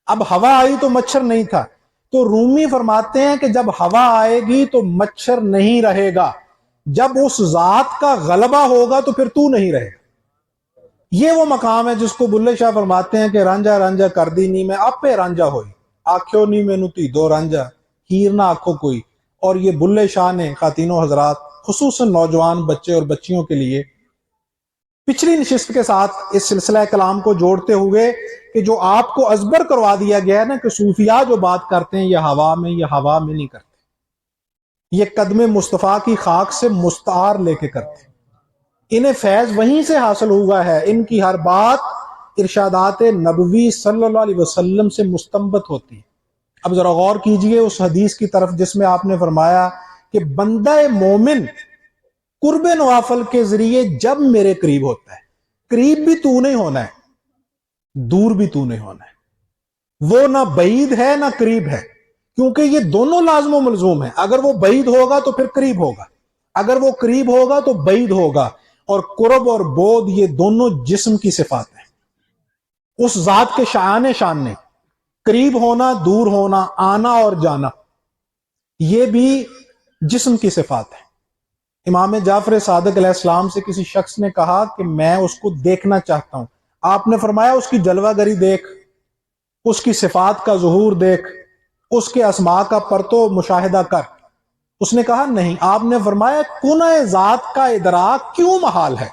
اب ہوا آئی تو مچھر نہیں تھا، تو رومی فرماتے ہیں کہ جب ہوا آئے گی تو مچھر نہیں رہے گا، جب اس ذات کا غلبہ ہوگا تو پھر تو نہیں رہے گا۔ یہ وہ مقام ہے جس کو بلے شاہ فرماتے ہیں کہ رانجا رانجا کر دی نی میں آپے رانجا ہوئی، آکھیو نی میں نتی دو رانجا ہیر نہ آکھو کوئی۔ اور یہ بلے شاہ نے خواتین و حضرات خصوصاً نوجوان بچے اور بچیوں کے لیے پچھلی نشست کے ساتھ اس سلسلہ کلام کو جوڑتے ہوئے کہ جو آپ کو ازبر کروا دیا گیا ہے نا کہ صوفیاء جو بات کرتے ہیں یہ ہوا میں نہیں کرتے، یہ قدم مصطفیٰ کی خاک سے مستعار لے کے کرتے، انہیں فیض وہیں سے حاصل ہوا ہے، ان کی ہر بات ارشادات نبوی صلی اللہ علیہ وسلم سے مستنبت ہوتی ہے۔ اب ذرا غور کیجئے اس حدیث کی طرف جس میں آپ نے فرمایا کہ بندہ مومن قرب نوافل کے ذریعے جب میرے قریب ہوتا ہے، قریب بھی تو نہیں ہونا ہے، دور بھی تو نہیں ہونا ہے، وہ نہ بعید ہے نہ قریب ہے، کیونکہ یہ دونوں لازم و ملزوم ہیں، اگر وہ بعید ہوگا تو پھر قریب ہوگا، اگر وہ قریب ہوگا تو بعید ہوگا، اور قرب اور بود یہ دونوں جسم کی صفات ہیں، اس ذات کے شان نہیں، قریب ہونا دور ہونا آنا اور جانا یہ بھی جسم کی صفات ہے۔ امام جعفر صادق علیہ السلام سے کسی شخص نے کہا کہ میں اس کو دیکھنا چاہتا ہوں، آپ نے فرمایا اس کی جلوہ گری دیکھ، اس کی صفات کا ظہور دیکھ، اس کے اسماء کا پرتو مشاہدہ کر۔ اس نے کہا نہیں، آپ نے فرمایا کنہ ذات کا ادراک کیوں محال ہے،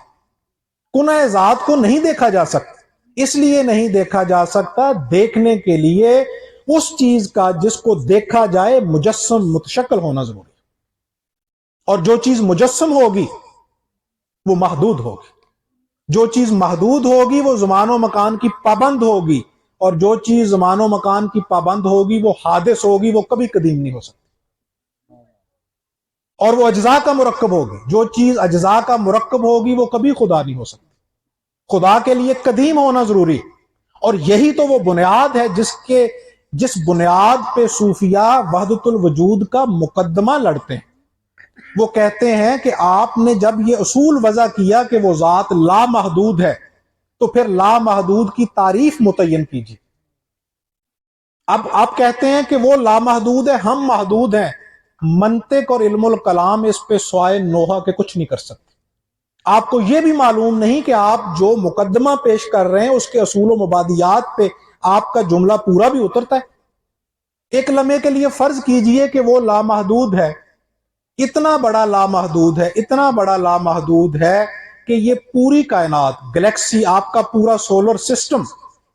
کنہ ذات کو نہیں دیکھا جا سکتا، اس لیے نہیں دیکھا جا سکتا دیکھنے کے لیے اس چیز کا جس کو دیکھا جائے مجسم متشکل ہونا ضروری ہے، اور جو چیز مجسم ہوگی وہ محدود ہوگی، جو چیز محدود ہوگی وہ زمان و مکان کی پابند ہوگی، اور جو چیز زمان و مکان کی پابند ہوگی وہ حادث ہوگی، وہ کبھی قدیم نہیں ہو سکتی، اور وہ اجزاء کا مرکب ہوگی، جو چیز اجزاء کا مرکب ہوگی وہ کبھی خدا نہیں ہو سکتی، خدا کے لیے قدیم ہونا ضروری، اور یہی تو وہ بنیاد ہے جس بنیاد پہ صوفیاء وحدت الوجود کا مقدمہ لڑتے ہیں۔ وہ کہتے ہیں کہ آپ نے جب یہ اصول وضع کیا کہ وہ ذات لامحدود ہے تو پھر لامحدود کی تعریف متعین کیجیے۔ اب آپ کہتے ہیں کہ وہ لامحدود ہے، ہم محدود ہیں، منطق اور علم الکلام اس پہ سوائے نوحہ کے کچھ نہیں کر سکتے۔ آپ کو یہ بھی معلوم نہیں کہ آپ جو مقدمہ پیش کر رہے ہیں اس کے اصول و مبادیات پہ آپ کا جملہ پورا بھی اترتا ہے۔ ایک لمحے کے لیے فرض کیجئے کہ وہ لامحدود ہے، اتنا بڑا لامحدود ہے، اتنا بڑا لامحدود ہے کہ یہ پوری کائنات، گلیکسی، آپ کا پورا سولر سسٹم،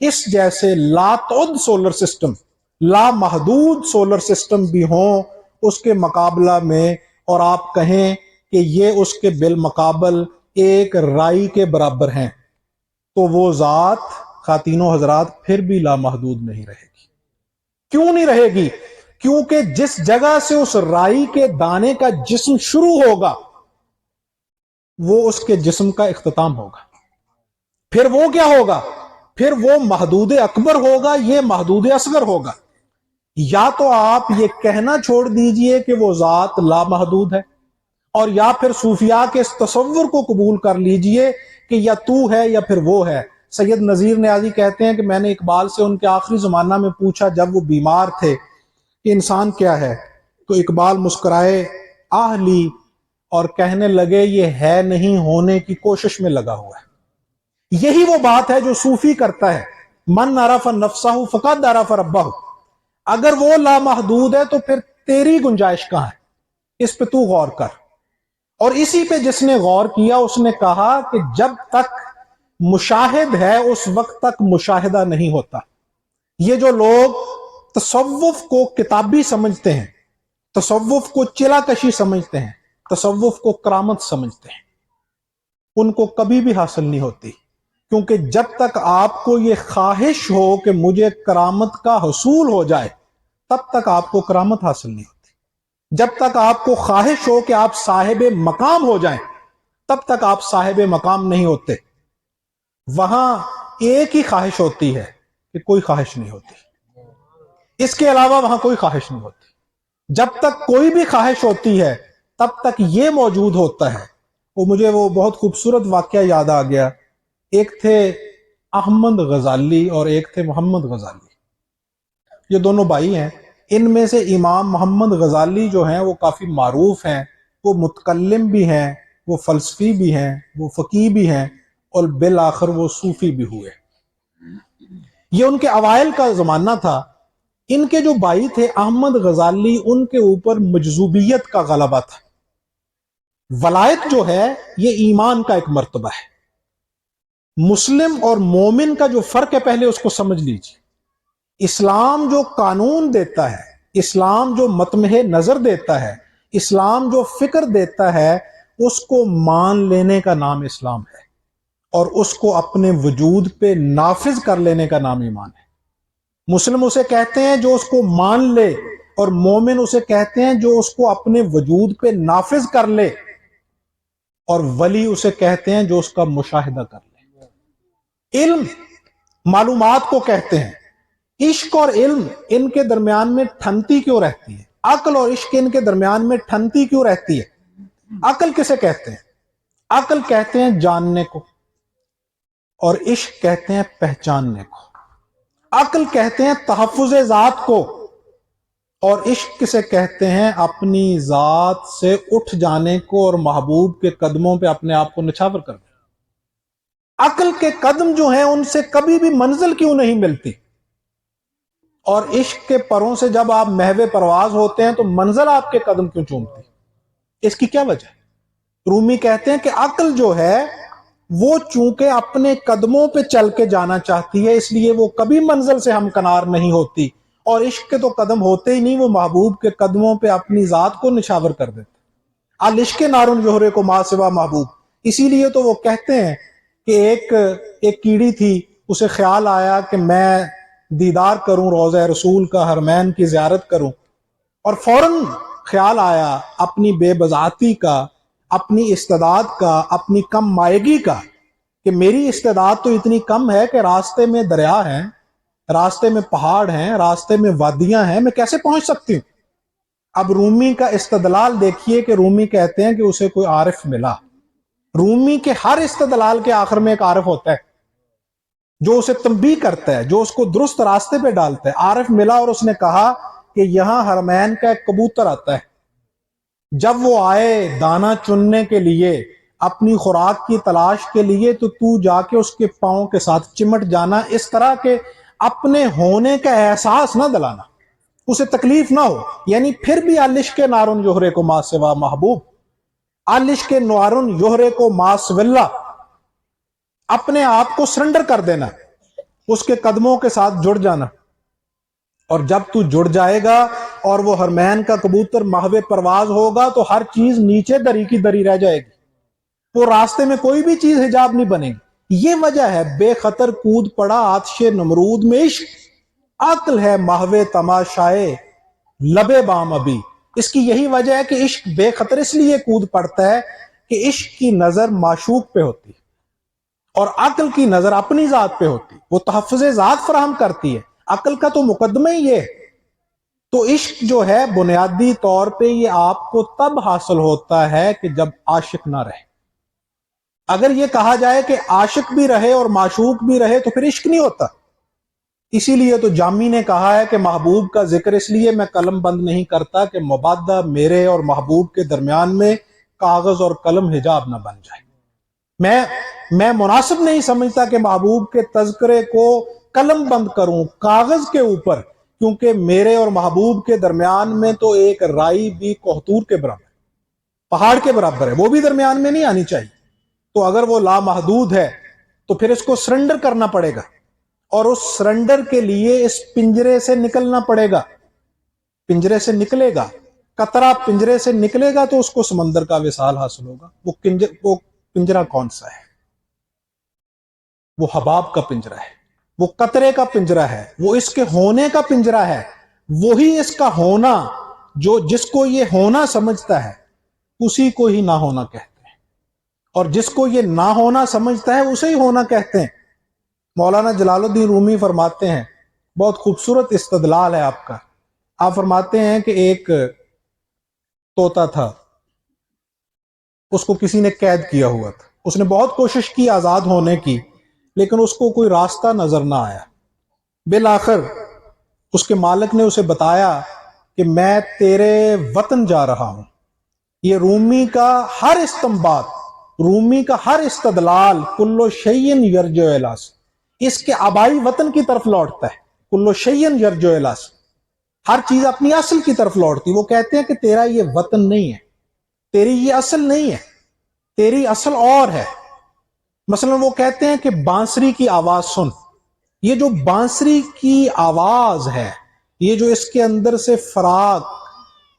اس جیسے لاتعد سولر سسٹم، لامحدود سولر سسٹم بھی ہوں اس کے مقابلہ میں، اور آپ کہیں کہ یہ اس کے بالمقابل ایک رائی کے برابر ہیں، تو وہ ذات خواتین و حضرات پھر بھی لامحدود نہیں رہے گی۔ کیوں نہیں رہے گی؟ کیونکہ جس جگہ سے اس رائی کے دانے کا جسم شروع ہوگا وہ اس کے جسم کا اختتام ہوگا، پھر وہ کیا ہوگا؟ پھر وہ محدود اکبر ہوگا، یہ محدود اصغر ہوگا۔ یا تو آپ یہ کہنا چھوڑ دیجئے کہ وہ ذات لامحدود ہے، اور یا پھر صوفیاء کے اس تصور کو قبول کر لیجئے کہ یا تو ہے یا پھر وہ ہے۔ سید نذیر نیازی کہتے ہیں کہ میں نے اقبال سے ان کے آخری زمانہ میں پوچھا جب وہ بیمار تھے کہ انسان کیا ہے، تو اقبال مسکرائے، آہ لی، اور کہنے لگے یہ ہے نہیں ہونے کی کوشش میں لگا ہوا ہے۔ یہی وہ بات ہے جو صوفی کرتا ہے من عرف نفسہ فقد عرف ربہ، اگر وہ لامحدود ہے تو پھر تیری گنجائش کہاں ہے؟ اس پہ تو غور کر۔ اور اسی پہ جس نے غور کیا اس نے کہا کہ جب تک مشاہد ہے اس وقت تک مشاہدہ نہیں ہوتا۔ یہ جو لوگ تصوف کو کتابی سمجھتے ہیں، تصوف کو چلا کشی سمجھتے ہیں، تصوف کو کرامت سمجھتے ہیں، ان کو کبھی بھی حاصل نہیں ہوتی، کیونکہ جب تک آپ کو یہ خواہش ہو کہ مجھے کرامت کا حصول ہو جائے تب تک آپ کو کرامت حاصل نہیں ہوتی۔ جب تک آپ کو خواہش ہو کہ آپ صاحب مقام ہو جائیں تب تک آپ صاحب مقام نہیں ہوتے۔ وہاں ایک ہی خواہش ہوتی ہے کہ کوئی خواہش نہیں ہوتی، اس کے علاوہ وہاں کوئی خواہش نہیں ہوتی۔ جب تک کوئی بھی خواہش ہوتی ہے تب تک یہ موجود ہوتا ہے۔ مجھے وہ بہت خوبصورت واقعہ یاد آ گیا، ایک تھے احمد غزالی اور ایک تھے محمد غزالی، یہ دونوں بھائی ہیں۔ ان میں سے امام محمد غزالی جو ہیں وہ کافی معروف ہیں، وہ متکلم بھی ہیں، وہ فلسفی بھی ہیں، وہ فقیہ بھی ہیں، اور بالآخر وہ صوفی بھی ہوئے۔ یہ ان کے اوائل کا زمانہ تھا۔ ان کے جو بھائی تھے احمد غزالی، ان کے اوپر مجذوبیت کا غلبہ تھا۔ ولایت جو ہے یہ ایمان کا ایک مرتبہ ہے۔ مسلم اور مومن کا جو فرق ہے پہلے اس کو سمجھ لیجیے۔ اسلام جو قانون دیتا ہے، اسلام جو مطمع نظر دیتا ہے، اسلام جو فکر دیتا ہے، اس کو مان لینے کا نام اسلام ہے، اور اس کو اپنے وجود پہ نافذ کر لینے کا نام ایمان ہے۔ مسلم اسے کہتے ہیں جو اس کو مان لے، اور مومن اسے کہتے ہیں جو اس کو اپنے وجود پہ نافذ کر لے، اور ولی اسے کہتے ہیں جو اس کا مشاہدہ کر لے۔ علم معلومات کو کہتے ہیں۔ عشق اور علم ان کے درمیان میں ٹھنتی کیوں رہتی ہے؟ عقل اور عشق ان کے درمیان میں ٹھنتی کیوں رہتی ہے؟ عقل کسے کہتے ہیں؟ عقل کہتے ہیں جاننے کو، اور عشق کہتے ہیں پہچاننے کو۔ عقل کہتے ہیں تحفظ ذات کو، اور عشق کسے کہتے ہیں؟ اپنی ذات سے اٹھ جانے کو اور محبوب کے قدموں پہ اپنے آپ کو نچھاور کرنے۔ عقل کے قدم جو ہیں ان سے کبھی بھی منزل کیوں نہیں ملتی؟ اور عشق کے پروں سے جب آپ محو پرواز ہوتے ہیں تو منزل آپ کے قدم کیوں چومتی؟ اس کی کیا وجہ ہے؟ رومی کہتے ہیں کہ عقل جو ہے وہ چونکہ اپنے قدموں پہ چل کے جانا چاہتی ہے، اس لیے وہ کبھی منزل سے ہمکنار نہیں ہوتی، اور عشق کے تو قدم ہوتے ہی نہیں، وہ محبوب کے قدموں پہ اپنی ذات کو نچھاور کر دیتے۔ العشق نارن یحرے کو ما سوا محبوب، اسی لیے تو وہ کہتے ہیں کہ ایک کیڑی تھی، اسے خیال آیا کہ میں دیدار کروں روضہ رسول کا، حرمین کی زیارت کروں، اور فوراً خیال آیا اپنی بے بذاتی کا، اپنی استعداد کا، اپنی کم مائگی کا، کہ میری استعداد تو اتنی کم ہے کہ راستے میں دریا ہیں، راستے میں پہاڑ ہیں، راستے میں وادیاں ہیں، میں کیسے پہنچ سکتی ہوں؟ اب رومی کا استدلال دیکھیے کہ رومی کہتے ہیں کہ اسے کوئی عارف ملا۔ رومی کے ہر استدلال کے آخر میں ایک عارف ہوتا ہے جو اسے تنبیہ کرتا ہے، جو اس کو درست راستے پہ ڈالتا ہے۔ عارف ملا اور اس نے کہا کہ یہاں حرمین کا ایک کبوتر آتا ہے، جب وہ آئے دانا چننے کے لیے، اپنی خوراک کی تلاش کے لیے، تو جا کے اس کے پاؤں کے ساتھ چمٹ جانا، اس طرح کے اپنے ہونے کا احساس نہ دلانا، اسے تکلیف نہ ہو۔ یعنی پھر بھی العشق نارن یحرے کو ما سوا محبوب، العشق نارن یحرے کو ما سوا اللہ، اپنے آپ کو سرنڈر کر دینا، اس کے قدموں کے ساتھ جڑ جانا۔ اور جب تو جڑ جائے گا اور وہ حرمین کا کبوتر محو پرواز ہوگا تو ہر چیز نیچے دری کی دری رہ جائے گی، وہ راستے میں کوئی بھی چیز حجاب نہیں بنے گی۔ یہ وجہ ہے بے خطر کود پڑا آتش نمرود میں عشق، عقل ہے محو تماشائے لبے بام ابھی۔ اس کی یہی وجہ ہے کہ عشق بے خطر اس لیے کود پڑتا ہے کہ عشق کی نظر معشوق پہ ہوتی ہے، اور عقل کی نظر اپنی ذات پہ ہوتی، وہ تحفظ ذات فراہم کرتی ہے۔ عقل کا تو مقدمہ ہی یہ ہے۔ تو عشق جو ہے بنیادی طور پہ یہ آپ کو تب حاصل ہوتا ہے کہ جب عاشق نہ رہے۔ اگر یہ کہا جائے کہ عاشق بھی رہے اور معشوق بھی رہے تو پھر عشق نہیں ہوتا۔ اسی لیے تو جامی نے کہا ہے کہ محبوب کا ذکر اس لیے میں قلم بند نہیں کرتا کہ مبادہ میرے اور محبوب کے درمیان میں کاغذ اور قلم حجاب نہ بن جائے۔ میں مناسب نہیں سمجھتا کہ محبوب کے تذکرے کو قلم بند کروں کاغذ کے اوپر، کیونکہ میرے اور محبوب کے درمیان میں تو ایک رائی بھی کوہتور کے برابر، پہاڑ کے برابر ہے، وہ بھی درمیان میں نہیں آنی چاہیے۔ تو اگر وہ لامحدود ہے تو پھر اس کو سرنڈر کرنا پڑے گا، اور اس سرنڈر کے لیے اس پنجرے سے نکلنا پڑے گا، پنجرے سے نکلے گا، قطرہ پنجرے سے نکلے گا تو اس کو سمندر کا وصال حاصل ہوگا۔ وہ پنجرہ کون سا ہے؟ وہ حباب کا پنجرہ ہے، وہ قطرے کا پنجرہ ہے، وہ اس کے ہونے کا پنجرہ ہے، وہی اس کا ہونا، جو جس کو یہ ہونا سمجھتا ہے اسی کو ہی نہ ہونا کہتے ہیں، اور جس کو یہ نہ ہونا سمجھتا ہے اسے ہی ہونا کہتے ہیں۔ مولانا جلال الدین رومی فرماتے ہیں، بہت خوبصورت استدلال ہے آپ کا، آپ فرماتے ہیں کہ ایک طوطا تھا، اس کو کسی نے قید کیا ہوا تھا، اس نے بہت کوشش کی آزاد ہونے کی، لیکن اس کو کوئی راستہ نظر نہ آیا۔ بالآخر اس کے مالک نے اسے بتایا کہ میں تیرے وطن جا رہا ہوں۔ یہ رومی کا ہر استنباط، رومی کا ہر استدلال کلو شیئن یرجو الاس، اس کے آبائی وطن کی طرف لوٹتا ہے۔ کلو شیئن یرجو الاس، ہر چیز اپنی اصل کی طرف لوٹتی۔ وہ کہتے ہیں کہ تیرا یہ وطن نہیں ہے، تیری یہ اصل نہیں ہے، تیری اصل اور ہے۔ مثلا وہ کہتے ہیں کہ بانسری کی آواز سن، یہ جو بانسری کی آواز ہے، یہ جو اس کے اندر سے فراق،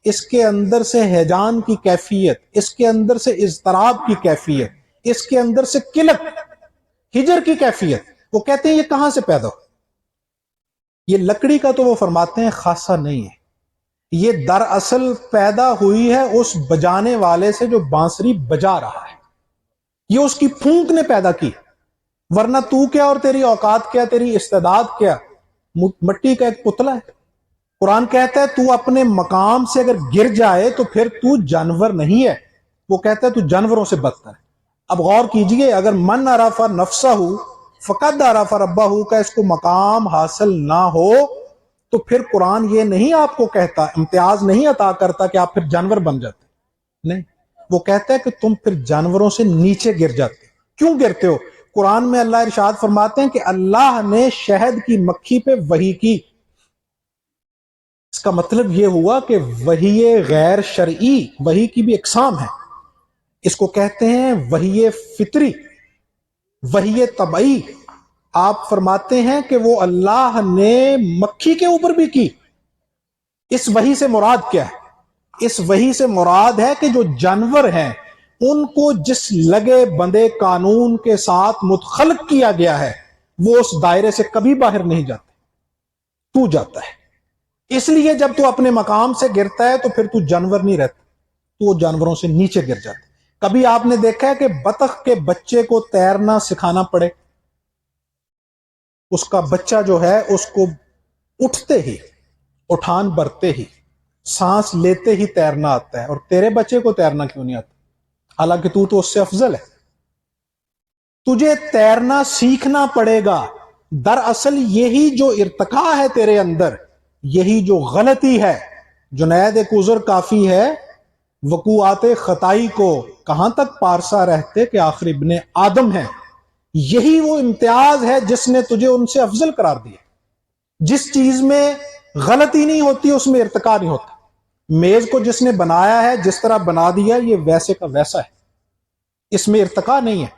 اس کے اندر سے ہیجان کی کیفیت، اس کے اندر سے اضطراب کی کیفیت، اس کے اندر سے قلت، ہجر کی کیفیت، وہ کہتے ہیں یہ کہاں سے پیدا ہو؟ یہ لکڑی کا تو وہ فرماتے ہیں خاصہ نہیں ہے، یہ دراصل پیدا ہوئی ہے اس بجانے والے سے جو بانسری بجا رہا ہے، یہ اس کی پھونک نے پیدا کی، ورنہ تو کیا اور تیری اوقات کیا، تیری استعداد کیا، مٹی کا ایک پتلا ہے۔ قرآن کہتا ہے تو اپنے مقام سے اگر گر جائے تو پھر تو جانور نہیں ہے، وہ کہتا ہے تو جانوروں سے بدتر ہے۔ اب غور کیجئے، اگر من عرف نفسہ فقد عرف ربہ کا اس کو مقام حاصل نہ ہو تو پھر قرآن یہ نہیں آپ کو کہتا، امتیاز نہیں عطا کرتا کہ آپ پھر جانور بن جاتے، نہیں، وہ کہتا ہے کہ تم پھر جانوروں سے نیچے گر جاتے۔ کیوں گرتے ہو؟ قرآن میں اللہ ارشاد فرماتے ہیں کہ اللہ نے شہد کی مکھی پہ وحی کی، اس کا مطلب یہ ہوا کہ وحی غیر شرعی، وحی کی بھی اقسام ہے، اس کو کہتے ہیں وحی فطری، وحی طبعی۔ آپ فرماتے ہیں کہ وہ اللہ نے مکھی کے اوپر بھی کی۔ اس وحی سے مراد کیا ہے؟ اس وحی سے مراد ہے کہ جو جانور ہیں ان کو جس لگے بندے قانون کے ساتھ متخلق کیا گیا ہے وہ اس دائرے سے کبھی باہر نہیں جاتے، تو جاتا ہے۔ اس لیے جب تو اپنے مقام سے گرتا ہے تو پھر تو جانور نہیں رہتا، تو جانوروں سے نیچے گر جاتا ہے۔ کبھی آپ نے دیکھا ہے کہ بطخ کے بچے کو تیرنا سکھانا پڑے؟ اس کا بچہ جو ہے اس کو اٹھتے ہی، اٹھان برتے ہی، سانس لیتے ہی تیرنا آتا ہے، اور تیرے بچے کو تیرنا کیوں نہیں آتا؟ حالانکہ تو اس سے افضل ہے۔ تجھے تیرنا سیکھنا پڑے گا۔ دراصل یہی جو ارتقاء ہے تیرے اندر، یہی جو غلطی ہے، جنید ایک عذر کافی ہے وقوعات خطائی کو کہاں تک پارسا رہتے کہ آخر ابن آدم ہے۔ یہی وہ امتیاز ہے جس نے تجھے ان سے افضل قرار دیا۔ جس چیز میں غلطی نہیں ہوتی اس میں ارتقاء نہیں ہوتا۔ میز کو جس نے بنایا ہے، جس طرح بنا دیا، یہ ویسے کا ویسا ہے، اس میں ارتقاء نہیں ہے۔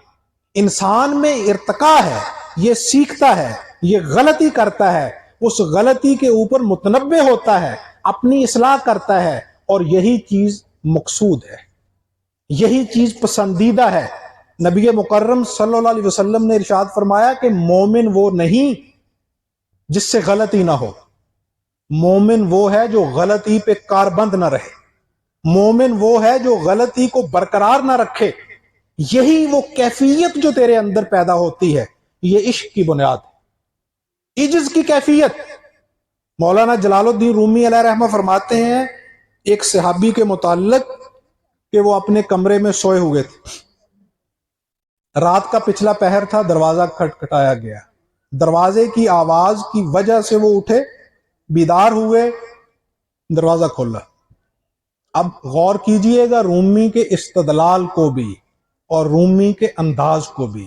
انسان میں ارتقاء ہے، یہ سیکھتا ہے، یہ غلطی کرتا ہے، اس غلطی کے اوپر متنبہ ہوتا ہے، اپنی اصلاح کرتا ہے، اور یہی چیز مقصود ہے، یہی چیز پسندیدہ ہے۔ نبی مکرم صلی اللہ علیہ وسلم نے ارشاد فرمایا کہ مومن وہ نہیں جس سے غلطی نہ ہو، مومن وہ ہے جو غلطی پہ کاربند نہ رہے، مومن وہ ہے جو غلطی کو برقرار نہ رکھے۔ یہی وہ کیفیت جو تیرے اندر پیدا ہوتی ہے، یہ عشق کی بنیاد ہے، عجز کی کیفیت۔ مولانا جلال الدین رومی علیہ رحمہ فرماتے ہیں ایک صحابی کے متعلق کہ وہ اپنے کمرے میں سوئے ہوئے تھے، رات کا پچھلا پہر تھا، دروازہ کھٹکھٹایا گیا، دروازے کی آواز کی وجہ سے وہ اٹھے، بیدار ہوئے، دروازہ کھولا۔ اب غور کیجئے گا رومی کے استدلال کو بھی، اور رومی کے انداز کو بھی،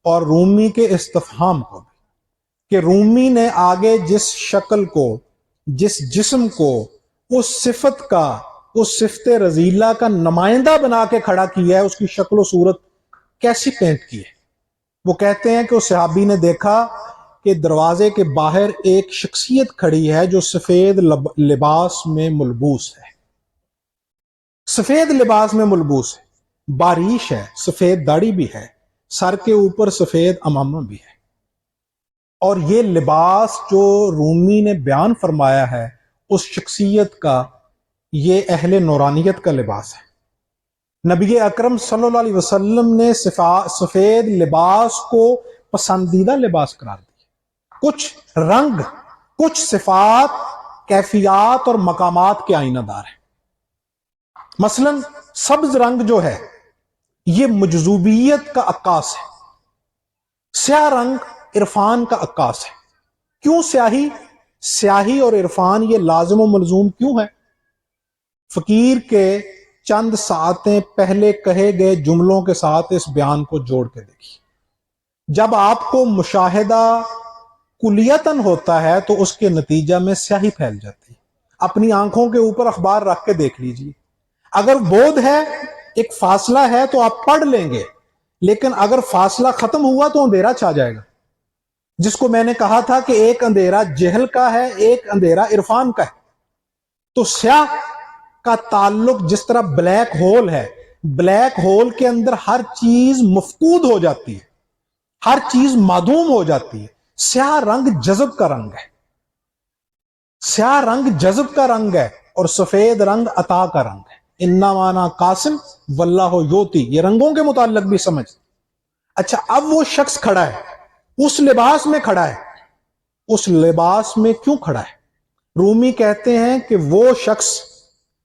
اور رومی کے استفہام کو بھی۔ کہ رومی نے آگے جس شکل کو، جس جسم کو اس صفت کا، اس صفت رذیلہ کا نمائندہ بنا کے کھڑا کیا ہے، اس کی شکل و صورت کیسی پینٹ کی ہے۔ وہ کہتے ہیں کہ اس صحابی نے دیکھا کہ دروازے کے باہر ایک شخصیت کھڑی ہے جو سفید لباس میں ملبوس ہے، سفید لباس میں ملبوس ہے، باریش ہے، سفید داڑھی بھی ہے، سر کے اوپر سفید امامہ بھی ہے۔ اور یہ لباس جو رومی نے بیان فرمایا ہے اس شخصیت کا، یہ اہل نورانیت کا لباس ہے۔ نبی اکرم صلی اللہ علیہ وسلم نے سفید لباس کو پسندیدہ لباس قرار دیا۔ کچھ رنگ، کچھ صفات، کیفیات اور مقامات کے آئینہ دار ہیں۔ مثلا سبز رنگ جو ہے یہ مجذوبیت کا عکاس ہے، سیاہ رنگ عرفان کا عکاس ہے۔ کیوں سیاہی؟ سیاہی اور عرفان یہ لازم و ملزوم کیوں ہے؟ فقیر کے چند ساعتیں پہلے کہے گئے جملوں کے ساتھ اس بیان کو جوڑ کے دیکھیے۔ جب آپ کو مشاہدہ کلیتاً ہوتا ہے تو اس کے نتیجہ میں سیاہی پھیل جاتی ہے۔ اپنی آنکھوں کے اوپر اخبار رکھ کے دیکھ لیجیے، اگر بودھ ہے، ایک فاصلہ ہے تو آپ پڑھ لیں گے، لیکن اگر فاصلہ ختم ہوا تو اندھیرا چھا جائے گا۔ جس کو میں نے کہا تھا کہ ایک اندھیرا جہل کا ہے، ایک اندھیرا عرفان کا ہے۔ تو سیاہ کا تعلق جس طرح بلیک ہول ہے، بلیک ہول کے اندر ہر چیز مفقود ہو جاتی ہے، ہر چیز معدوم ہو جاتی ہے۔ سیاہ رنگ جذب کا رنگ ہے، سیاہ رنگ جذب کا رنگ ہے، اور سفید رنگ عطا کا رنگ ہے۔ انما انا قاسم واللہ یوتی، یہ رنگوں کے متعلق بھی سمجھ۔ اچھا، اب وہ شخص کھڑا ہے، اس لباس میں کھڑا ہے، اس لباس میں کیوں کھڑا ہے؟ رومی کہتے ہیں کہ وہ شخص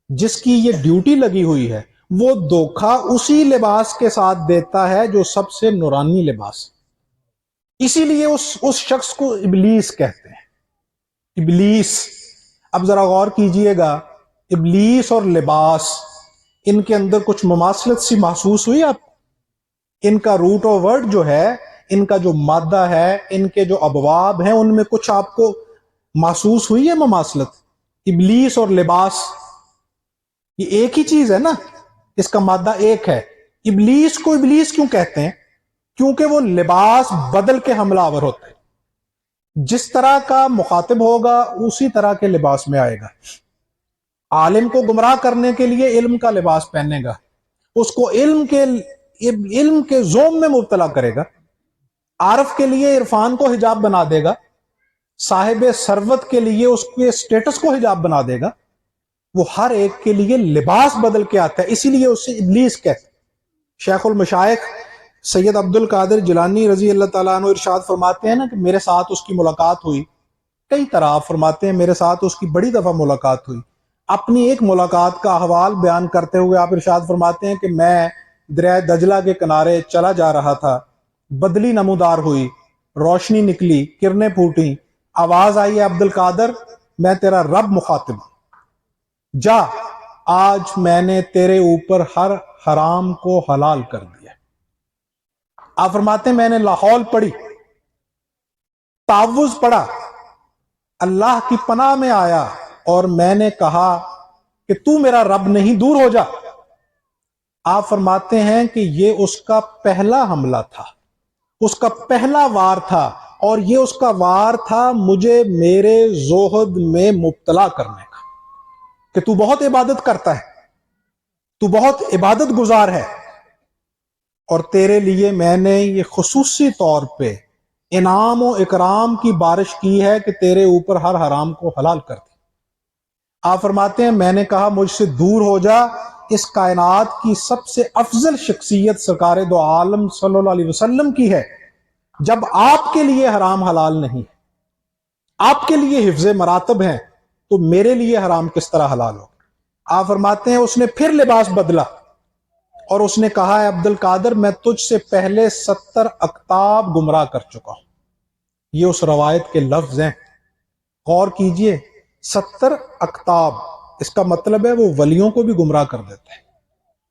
جس کی یہ ڈیوٹی لگی ہوئی ہے وہ دھوکہ اسی لباس کے ساتھ دیتا ہے جو سب سے نورانی لباس ہے۔ اسی لیے اس شخص کو ابلیس کہتے ہیں۔ ابلیس، اب ذرا غور کیجئے گا، ابلیس اور لباس، ان کے اندر کچھ مماثلت سی محسوس ہوئی آپ کو؟ ان کا روٹ آف ورڈ جو ہے، ان کا جو مادہ ہے، ان کے جو ابواب ہیں، ان میں کچھ آپ کو محسوس ہوئی ہے مماثلت؟ ابلیس اور لباس یہ ایک ہی چیز ہے نا، اس کا مادہ ایک ہے۔ ابلیس کو ابلیس کیوں کہتے ہیں؟ کیونکہ وہ لباس بدل کے حملہ آور ہوتا ہے، جس طرح کا مخاطب ہوگا اسی طرح کے لباس میں آئے گا۔ عالم کو گمراہ کرنے کے لیے علم کا لباس پہنے گا، اس کو علم کے زوم میں مبتلا کرے گا۔ عارف کے لیے عرفان کو حجاب بنا دے گا، صاحب ثروت کے لیے اس کے سٹیٹس کو حجاب بنا دے گا۔ وہ ہر ایک کے لیے لباس بدل کے آتا ہے، اسی لیے اسے ابلیس کہتے ہیں۔ شیخ المشائخ سید عبد القادر جیلانی رضی اللہ تعالیٰ عنہ ارشاد فرماتے ہیں نا کہ میرے ساتھ اس کی ملاقات ہوئی، کئی طرح آپ فرماتے ہیں میرے ساتھ اس کی بڑی دفعہ ملاقات ہوئی۔ اپنی ایک ملاقات کا احوال بیان کرتے ہوئے آپ ارشاد فرماتے ہیں کہ میں دریائے دجلہ کے کنارے چلا جا رہا تھا، بدلی نمودار ہوئی، روشنی نکلی، کرنیں پھوٹی، آواز آئی ہے عبد القادر میں تیرا رب مخاطب ہوں، جا آج میں نے تیرے اوپر ہر حرام کو حلال کر دیا۔ آپ فرماتے ہیں میں نے لاحول پڑھی، تعوذ پڑھا، اللہ کی پناہ میں آیا اور میں نے کہا کہ تو میرا رب نہیں، دور ہو جا۔ آپ فرماتے ہیں کہ یہ اس کا پہلا حملہ تھا، اس کا پہلا وار تھا، اور یہ اس کا وار تھا مجھے میرے زہد میں مبتلا کرنے کا، کہ تو بہت عبادت کرتا ہے، تو بہت عبادت گزار ہے، اور تیرے لیے میں نے یہ خصوصی طور پہ انعام و اکرام کی بارش کی ہے کہ تیرے اوپر ہر حرام کو حلال کر دی۔ آپ فرماتے ہیں میں نے کہا مجھ سے دور ہو جا، اس کائنات کی سب سے افضل شخصیت سرکار دو عالم صلی اللہ علیہ وسلم کی ہے، جب آپ کے لیے حرام حلال نہیں ہے، آپ کے لیے حفظ مراتب ہیں، تو میرے لیے حرام کس طرح حلال ہو؟ آپ فرماتے ہیں اس نے پھر لباس بدلا اور اس نے کہا ہے عبد القادر میں تجھ سے پہلے 70 اقطاب گمراہ کر چکا ہوں۔ یہ اس روایت کے لفظ ہیں، غور کیجئے، 70 اقطاب، اس کا مطلب ہے وہ ولیوں کو بھی گمراہ کر دیتا ہے،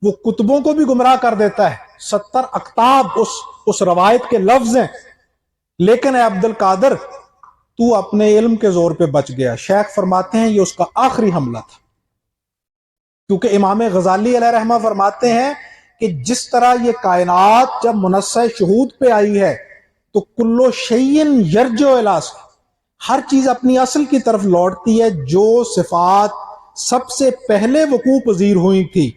وہ کتبوں کو بھی گمراہ کر دیتا ہے۔ 70 اقطاب اس روایت کے لفظ ہیں۔ لیکن اے عبد القادر تو اپنے علم کے زور پہ بچ گیا۔ شیخ فرماتے ہیں یہ اس کا آخری حملہ تھا، کیونکہ امام غزالی علیہ رحمہ فرماتے ہیں کہ جس طرح یہ کائنات جب منصہ شہود پہ آئی ہے تو کلو شیئن یرجو الی اصل، ہر چیز اپنی اصل کی طرف لوٹتی ہے۔ جو صفات سب سے پہلے وقوع پذیر ہوئی تھی،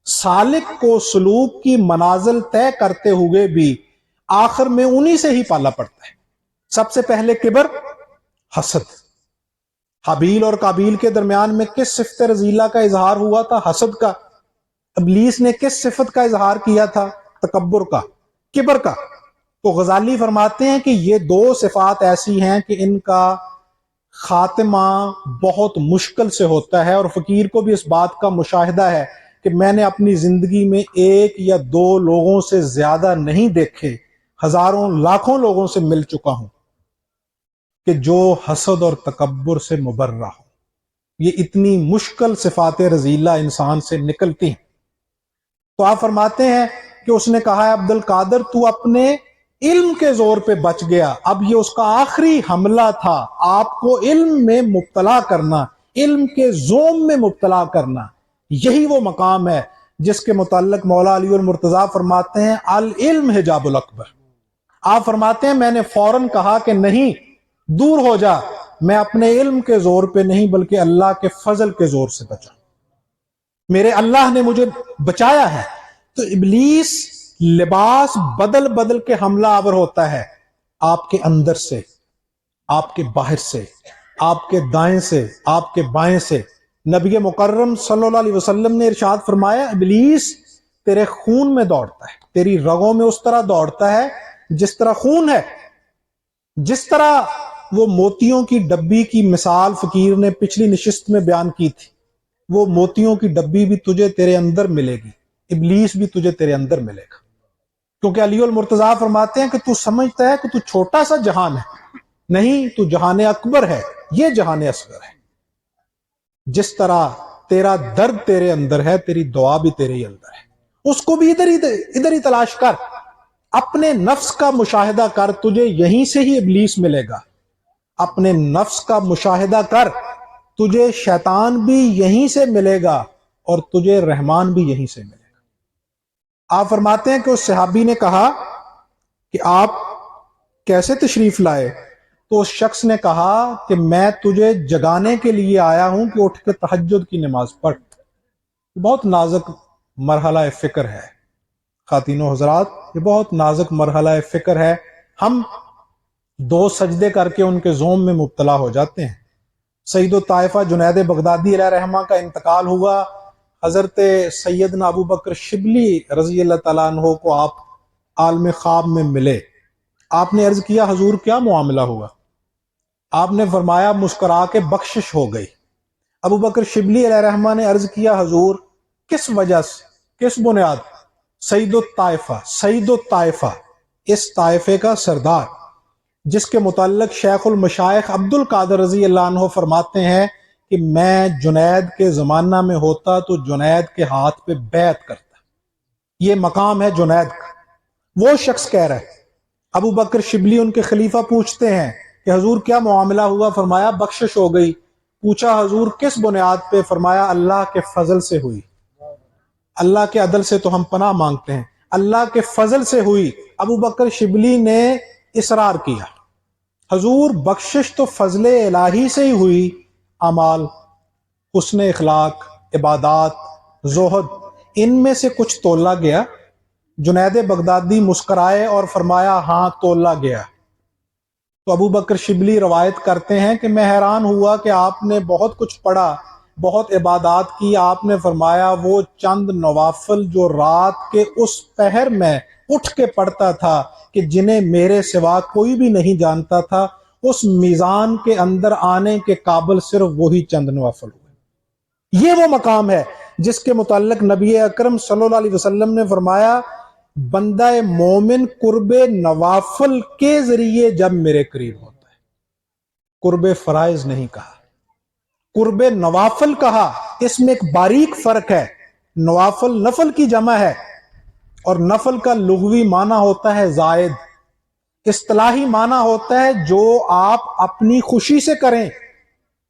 سالک کو سلوک کی منازل طے کرتے ہوئے بھی آخر میں انہی سے ہی پالا پڑتا ہے۔ سب سے پہلے کبر، حسد۔ حابیل اور قابیل کے درمیان میں کس صفت رذیلہ کا اظہار ہوا تھا؟ حسد کا۔ ابلیس نے کس صفت کا اظہار کیا تھا؟ تکبر کا، کبر کا۔ تو غزالی فرماتے ہیں کہ یہ دو صفات ایسی ہیں کہ ان کا خاتمہ بہت مشکل سے ہوتا ہے، اور فقیر کو بھی اس بات کا مشاہدہ ہے کہ میں نے اپنی زندگی میں ایک یا دو لوگوں سے زیادہ نہیں دیکھے، ہزاروں لاکھوں لوگوں سے مل چکا ہوں کہ جو حسد اور تکبر سے مبرہ ہو۔ یہ اتنی مشکل صفات رذیلہ انسان سے نکلتی ہیں۔ تو آپ فرماتے ہیں کہ اس نے کہا ہے عبد القادر تو اپنے علم کے زور پہ بچ گیا، اب یہ اس کا آخری حملہ تھا، آپ کو علم میں مبتلا کرنا، علم کے زوم میں مبتلا کرنا، یہی وہ مقام ہے جس کے متعلق مولا علی المرتضیٰ فرماتے ہیں العلم حجاب الاکبر۔ آپ فرماتے ہیں میں نے فوراً کہا کہ نہیں، دور ہو جا، میں اپنے علم کے زور پہ نہیں بلکہ اللہ کے فضل کے زور سے بچا، میرے اللہ نے مجھے بچایا ہے۔ تو ابلیس لباس بدل بدل کے حملہ آور ہوتا ہے، آپ کے اندر سے، آپ کے باہر سے، آپ کے دائیں سے، آپ کے بائیں سے۔ نبی مکرم صلی اللہ علیہ وسلم نے ارشاد فرمایا ابلیس تیرے خون میں دوڑتا ہے، تیری رگوں میں اس طرح دوڑتا ہے جس طرح خون ہے۔ جس طرح وہ موتیوں کی ڈبی کی مثال فقیر نے پچھلی نشست میں بیان کی تھی، وہ موتیوں کی ڈبی بھی تجھے تیرے اندر ملے گی، ابلیس بھی تجھے تیرے اندر ملے گا۔ کیونکہ علی المرتضیٰ فرماتے ہیں کہ تو سمجھتا ہے کہ تو چھوٹا سا جہان ہے، نہیں، تو جہان اکبر ہے، یہ جہان اصغر ہے۔ جس طرح تیرا درد تیرے اندر ہے، تیری دعا بھی تیرے ہی اندر ہے، اس کو بھی ادھر ہی تلاش کر، اپنے نفس کا مشاہدہ کر، تجھے یہیں سے ہی ابلیس ملے گا۔ اپنے نفس کا مشاہدہ کر، تجھے شیطان بھی یہیں سے ملے گا اور تجھے رحمان بھی یہیں سے ملے گا۔ آپ فرماتے ہیں کہ اس صحابی نے کہا کہ آپ کیسے تشریف لائے؟ تو اس شخص نے کہا کہ میں تجھے جگانے کے لیے آیا ہوں کہ اٹھ کے تہجد کی نماز پڑھ۔ بہت نازک مرحلہ فکر ہے خواتین و حضرات، یہ بہت نازک مرحلہ فکر ہے۔ ہم دو سجدے کر کے ان کے زوم میں مبتلا ہو جاتے ہیں۔ سید الطائفہ جنید بغدادی علیہ رحمہ کا انتقال ہوا، حضرت سیدنا ابو بکر شبلی رضی اللہ تعالیٰ عنہ کو آپ عالم خواب میں ملے۔ آپ نے عرض کیا حضور کیا معاملہ ہوا؟ آپ نے فرمایا مسکرا کے بخشش ہو گئی۔ ابو بکر شبلی علیہ رحمہ نے عرض کیا حضور کس وجہ سے، کس بنیاد؟ سید الطائفہ، اس طائفے کا سردار، جس کے متعلق شیخ المشائخ عبد القادر رضی اللہ عنہ فرماتے ہیں کہ میں جنید کے زمانہ میں ہوتا تو جنید کے ہاتھ پہ بیعت کرتا۔ یہ مقام ہے جنید کا۔ وہ شخص کہہ رہا ہے، ابو بکر شبلی ان کے خلیفہ پوچھتے ہیں کہ حضور کیا معاملہ ہوا؟ فرمایا بخشش ہو گئی۔ پوچھا حضور کس بنیاد پہ؟ فرمایا اللہ کے فضل سے ہوئی۔ اللہ کے عدل سے تو ہم پناہ مانگتے ہیں، اللہ کے فضل سے ہوئی۔ ابو بکر شبلی نے اصرار کیا حضور بخشش تو فضل الہی سے ہی ہوئی، اعمال، حسن اخلاق، عبادات، زہد، ان میں سے کچھ تولا گیا؟ جنید بغدادی مسکرائے اور فرمایا ہاں تولا گیا۔ تو ابو بکر شبلی روایت کرتے ہیں کہ میں حیران ہوا کہ آپ نے بہت کچھ پڑھا، بہت عبادات کی۔ آپ نے فرمایا وہ چند نوافل جو رات کے اس پہر میں اٹھ کے پڑھتا تھا کہ جنہیں میرے سوا کوئی بھی نہیں جانتا تھا، اس میزان کے اندر آنے کے قابل صرف وہی چند نوافل ہوئے۔ یہ وہ مقام ہے جس کے متعلق نبی اکرم صلی اللہ علیہ وسلم نے فرمایا بندہ مومن قرب نوافل کے ذریعے جب میرے قریب ہوتا ہے، قرب فرائض نہیں کہا، قرب نوافل کہا۔ اس میں ایک باریک فرق ہے، نوافل نفل کی جمع ہے اور نفل کا لغوی معنی ہوتا ہے زائد۔ اصطلاحی معنی ہوتا ہے جو آپ اپنی خوشی سے کریں،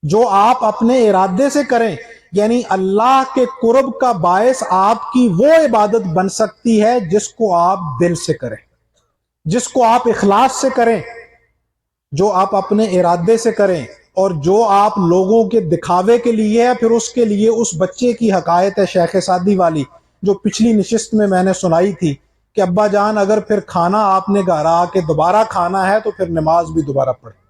جو آپ اپنے ارادے سے کریں، یعنی اللہ کے قرب کا باعث آپ کی وہ عبادت بن سکتی ہے جس کو آپ دل سے کریں، جس کو آپ اخلاص سے کریں، جو آپ اپنے ارادے سے کریں، اور جو آپ لوگوں کے دکھاوے کے لیے ہے۔ پھر اس کے لیے اس بچے کی حکایت ہے شیخ سعدی والی، جو پچھلی نشست میں نے سنائی تھی کہ ابا جان اگر پھر کھانا آپ نے گھر آ کے دوبارہ کھانا ہے تو پھر نماز بھی دوبارہ پڑھیں۔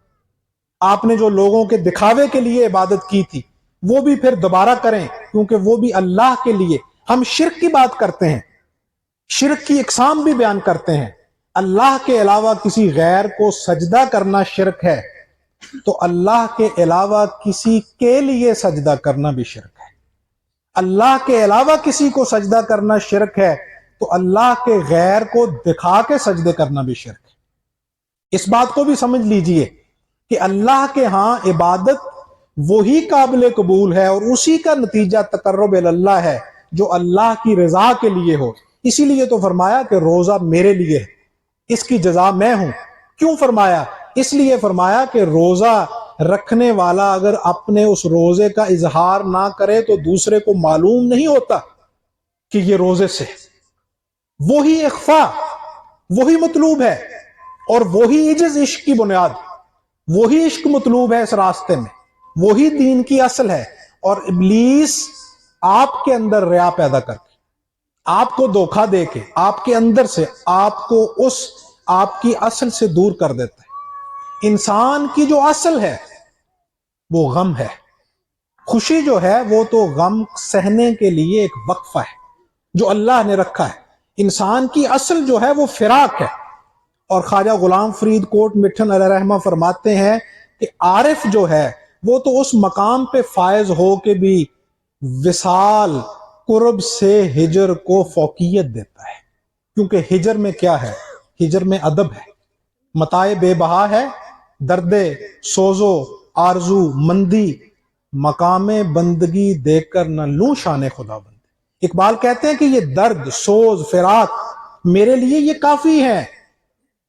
آپ نے جو لوگوں کے دکھاوے کے لیے عبادت کی تھی وہ بھی پھر دوبارہ کریں، کیونکہ وہ بھی اللہ کے لیے۔ ہم شرک کی بات کرتے ہیں، شرک کی اقسام بھی بیان کرتے ہیں۔ اللہ کے علاوہ کسی غیر کو سجدہ کرنا شرک ہے، تو اللہ کے علاوہ کسی کے لیے سجدہ کرنا بھی شرک ہے۔ اللہ کے علاوہ کسی کو سجدہ کرنا شرک ہے، تو اللہ کے غیر کو دکھا کے سجدے کرنا بھی شرک ہے۔ اس بات کو بھی سمجھ لیجئے کہ اللہ کے ہاں عبادت وہی قابل قبول ہے اور اسی کا نتیجہ تقرب اللہ ہے جو اللہ کی رضا کے لیے ہو۔ اسی لیے تو فرمایا کہ روزہ میرے لیے ہے، اس کی جزا میں ہوں۔ کیوں فرمایا؟ اس لیے فرمایا کہ روزہ رکھنے والا اگر اپنے اس روزے کا اظہار نہ کرے تو دوسرے کو معلوم نہیں ہوتا کہ یہ روزے سے۔ وہی اخفا، وہی مطلوب ہے، اور وہی عجز عشق کی بنیاد، وہی عشق مطلوب ہے اس راستے میں، وہی دین کی اصل ہے۔ اور ابلیس آپ کے اندر ریا پیدا کر کے، آپ کو دھوکہ دے کے، آپ کے اندر سے آپ کو اس آپ کی اصل سے دور کر دیتا ہے۔ انسان کی جو اصل ہے وہ غم ہے، خوشی جو ہے وہ تو غم سہنے کے لیے ایک وقفہ ہے جو اللہ نے رکھا ہے۔ انسان کی اصل جو ہے وہ فراق ہے۔ اور خواجہ غلام فرید کوٹ مٹھن علیہ رحمہ فرماتے ہیں کہ عارف جو ہے وہ تو اس مقام پہ فائز ہو کے بھی وصال قرب سے ہجر کو فوقیت دیتا ہے، کیونکہ ہجر میں کیا ہے؟ ہجر میں ادب ہے، متاع بے بہا ہے، درد سوزو آرزو مندی، مقام بندگی دے کر نہ لوں شان خدا بند۔ اقبال کہتے ہیں کہ یہ درد، سوز، فراق میرے لیے یہ کافی ہے۔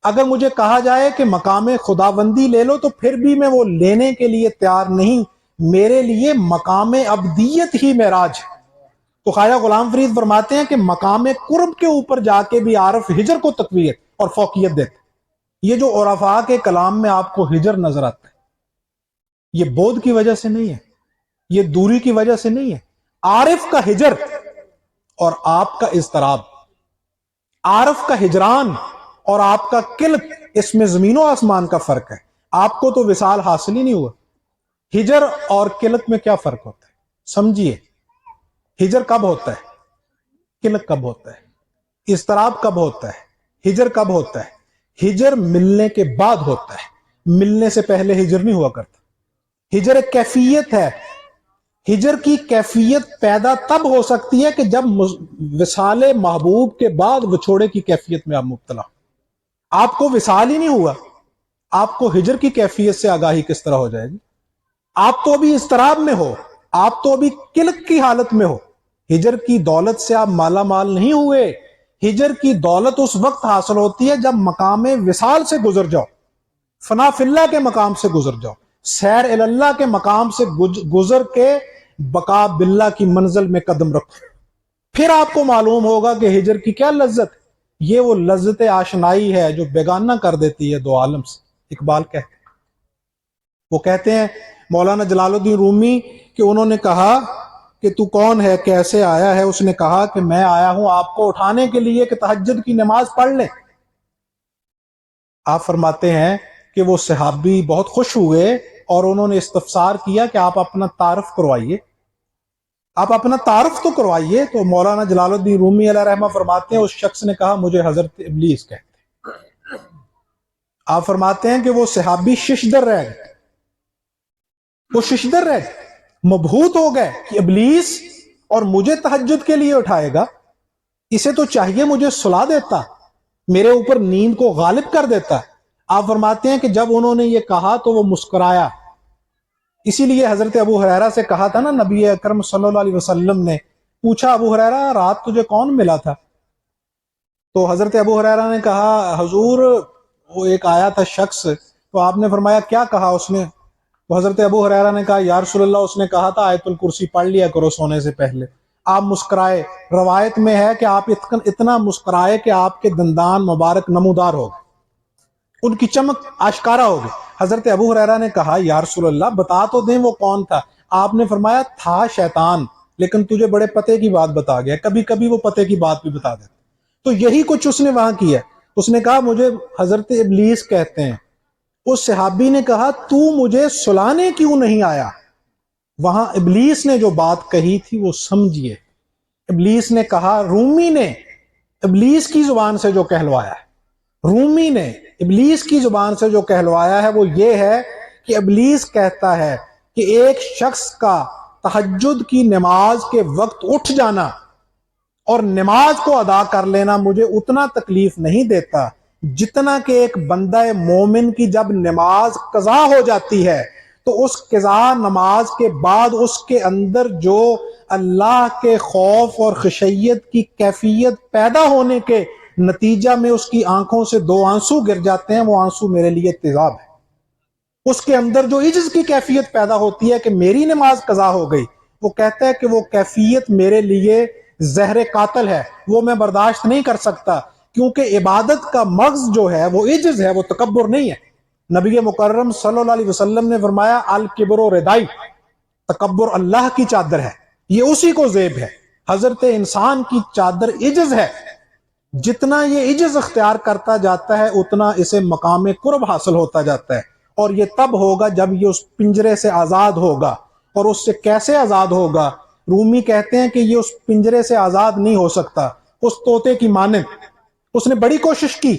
اگر مجھے کہا جائے کہ مقام خداوندی لے لو تو پھر بھی میں وہ لینے کے لیے تیار نہیں، میرے لیے مقام عبدیت ہی معراج ہے۔ تو خواجہ غلام فرید فرماتے ہیں کہ مقام قرب کے اوپر جا کے بھی عارف ہجر کو تقویت اور فوقیت دیتے۔ یہ جو عرفاء کے کلام میں آپ کو ہجر نظر آتا ہے، یہ بودھ کی وجہ سے نہیں ہے، یہ دوری کی وجہ سے نہیں ہے۔ عارف کا ہجر اور آپ کا اضطراب، عارف کا ہجران اور آپ کا قلق، اس میں زمین و آسمان کا فرق ہے۔ آپ کو تو وصال حاصل ہی نہیں ہوا۔ ہجر اور قلق میں کیا فرق ہوتا ہے سمجھیے؟ ہجر کب ہوتا ہے؟ قلق کب ہوتا ہے؟ اضطراب کب ہوتا ہے؟ ہجر کب ہوتا ہے؟ ہجر ملنے کے بعد ہوتا ہے، ملنے سے پہلے ہجر نہیں ہوا کرتا۔ ہجر ایک کیفیت ہے۔ ہجر کی کیفیت پیدا تب ہو سکتی ہے کہ جب وصال محبوب کے بعد وچھوڑے کی کیفیت میں آپ مبتلا ہو۔ آپ کو وصال ہی نہیں ہوا، آپ کو ہجر کی کیفیت سے آگاہی کس طرح ہو جائے گی؟ آپ تو ابھی اضطراب میں ہو، آپ تو ابھی قلق کی حالت میں ہو۔ ہجر کی دولت سے آپ مالا مال نہیں ہوئے۔ ہجر کی دولت اس وقت حاصل ہوتی ہے جب مقام وصال سے گزر جاؤ، فنا فی اللہ کے مقام سے گزر جاؤ، سیر اللہ کے مقام سے گزر کے بقا باللہ کی منزل میں قدم رکھو۔ پھر آپ کو معلوم ہوگا کہ ہجر کی کیا لذت، یہ وہ لذت آشنائی ہے جو بیگانہ کر دیتی ہے دو عالم سے۔ اقبال کہتے ہیں، وہ کہتے ہیں مولانا جلال الدین رومی کہ انہوں نے کہا کہ تو کون ہے، کیسے آیا ہے؟ اس نے کہا کہ میں آیا ہوں آپ کو اٹھانے کے لیے کہ تہجد کی نماز پڑھ لیں۔ آپ فرماتے ہیں کہ وہ صحابی بہت خوش ہوئے اور انہوں نے استفسار کیا کہ آپ اپنا تعارف کروائیے، آپ اپنا تعارف تو کروائیے۔ تو مولانا جلال الدین رومی علیہ رحمہ فرماتے ہیں اس شخص نے کہا مجھے حضرت ابلیس کہتے ہیں۔ آپ فرماتے ہیں کہ وہ صحابی ششدر رہ گئے، وہ ششدر رہ گئے، مبہوت ہو گئے کہ ابلیس اور مجھے تہجد کے لیے اٹھائے گا، اسے تو چاہیے مجھے سلا دیتا، میرے اوپر نیند کو غالب کر دیتا۔ آپ فرماتے ہیں کہ جب انہوں نے یہ کہا تو وہ مسکرایا۔ اسی لیے حضرت ابو ہریرہ سے کہا تھا نا، نبی اکرم صلی اللہ علیہ وسلم نے پوچھا ابو ہریرہ رات تجھے کون ملا تھا؟ تو حضرت ابو ہریرہ نے کہا حضور وہ ایک آیا تھا شخص، تو آپ نے فرمایا کیا کہا اس نے؟ تو حضرت ابو ہریرہ نے کہا یا رسول اللہ اس نے کہا تھا آیت الکرسی پڑھ لیا کرو سونے سے پہلے۔ آپ مسکرائے، روایت میں ہے کہ آپ اتنا مسکرائے کہ آپ کے دندان مبارک نمودار ہو گئے، ان کی چمک آشکارا ہو گئی۔ حضرت ابو ہریرہ نے کہا یا رسول اللہ بتا تو دیں وہ کون تھا؟ آپ نے فرمایا تھا شیطان، لیکن تجھے بڑے پتے کی بات بتا گیا، کبھی کبھی وہ پتے کی بات بھی بتا دیتا۔ تو یہی کچھ اس نے وہاں کیا۔ اس نے کہا مجھے حضرت ابلیس کہتے ہیں۔ اس صحابی نے کہا تو مجھے سلانے کیوں نہیں آیا؟ وہاں ابلیس نے جو بات کہی تھی وہ سمجھیے۔ ابلیس نے کہا، رومی نے ابلیس کی زبان سے جو کہلوایا ہے، رومی نے ابلیس کی زبان سے جو کہلوایا ہے وہ یہ ہے کہ ابلیس کہتا ہے کہ ایک شخص کا تہجد کی نماز کے وقت اٹھ جانا اور نماز کو ادا کر لینا مجھے اتنا تکلیف نہیں دیتا جتنا کہ ایک بندہ مومن کی جب نماز قضا ہو جاتی ہے تو اس قضا نماز کے بعد اس کے اندر جو اللہ کے خوف اور خشیت کی کیفیت پیدا ہونے کے نتیجہ میں اس کی آنکھوں سے 2 آنسو گر جاتے ہیں، وہ آنسو میرے لیے تیزاب ہے۔ اس کے اندر جو عجز کی کیفیت پیدا ہوتی ہے کہ میری نماز قضا ہو گئی، وہ کہتا ہے کہ وہ کیفیت میرے لیے زہر قاتل ہے، وہ میں برداشت نہیں کر سکتا، کیونکہ عبادت کا مغز جو ہے وہ عجز ہے، وہ تکبر نہیں ہے۔ نبی مکرم صلی اللہ علیہ وسلم نے فرمایا الکبر و ردائی، تکبر اللہ کی چادر ہے، یہ اسی کو زیب ہے۔ حضرت انسان کی چادر عجز ہے، جتنا یہ عجز اختیار کرتا جاتا ہے اتنا اسے مقام قرب حاصل ہوتا جاتا ہے، اور یہ تب ہوگا جب یہ اس پنجرے سے آزاد ہوگا۔ اور اس سے کیسے آزاد ہوگا؟ رومی کہتے ہیں کہ یہ اس پنجرے سے آزاد نہیں ہو سکتا، اس طوطے کی مانند اس نے بڑی کوشش کی،